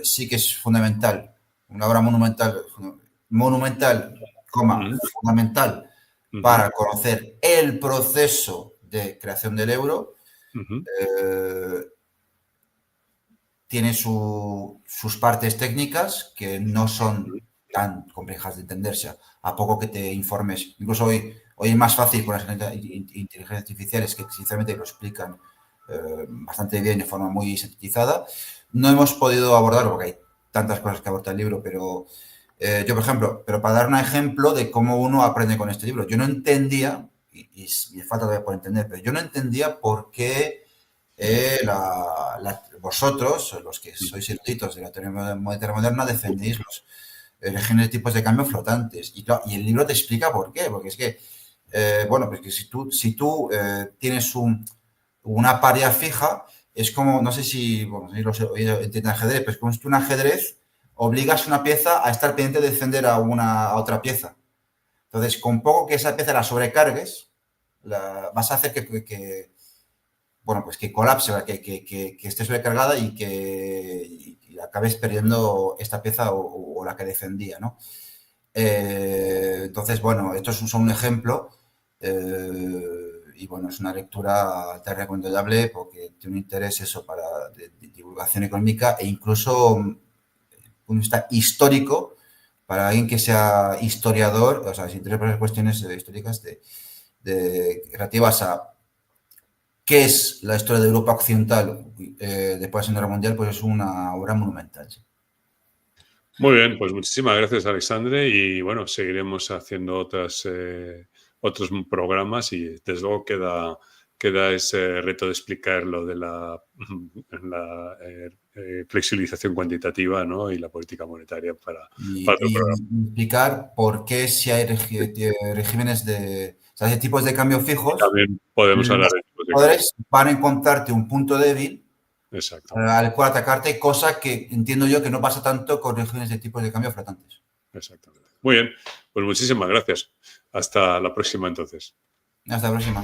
sí que es fundamental, una obra monumental, fundamental para conocer el proceso de creación del euro. Tiene sus partes técnicas que no son tan complejas de entenderse, a poco que te informes. Incluso hoy es más fácil con las inteligencias artificiales que sinceramente lo explican bastante bien de forma muy sintetizada. No hemos podido abordarlo porque hay tantas cosas que aborda el libro, pero yo, por ejemplo, pero para dar un ejemplo de cómo uno aprende con este libro, yo no entendía, y me falta todavía por entender, pero yo no entendía por qué vosotros, los que sois eruditos de la teoría monetaria moderna, defendéis los regímenes de tipos de cambio flotantes. Y el libro te explica por qué. Porque es que, bueno, pues que si tú tienes una paridad fija, es como, no sé si, bueno, si los entienden ajedrez, pero es como si tú un ajedrez obligas a una pieza a estar pendiente de defender a otra pieza. Entonces, con poco que esa pieza la sobrecargues, vas a hacer que bueno, pues que colapse, que esté sobrecargada y que acabes perdiendo esta pieza o la que defendía, ¿no? Entonces, bueno, esto es un ejemplo y, bueno, es una lectura altamente recomendable porque tiene un interés eso para de divulgación económica e incluso un punto de vista histórico para alguien que sea historiador, o sea, se interesa por las cuestiones históricas relativas a qué es la historia de Europa occidental después de la Segunda Guerra Mundial, pues es una obra monumental. Sí. Muy bien, pues muchísimas gracias, Alexandre, y bueno, seguiremos haciendo otros programas y desde luego queda ese reto de explicar lo de la flexibilización cuantitativa, ¿no? Y la política monetaria para otro programa. Explicar por qué si hay regímenes o sea, hay tipos de cambio fijos, también podemos hablar de tipos de cambio. Van a encontrarte un punto débil. Exacto. Al cual atacarte, cosa que entiendo yo que no pasa tanto con regímenes de tipos de cambio flotantes. Exactamente. Muy bien, pues muchísimas gracias. Hasta la próxima entonces. Hasta la próxima.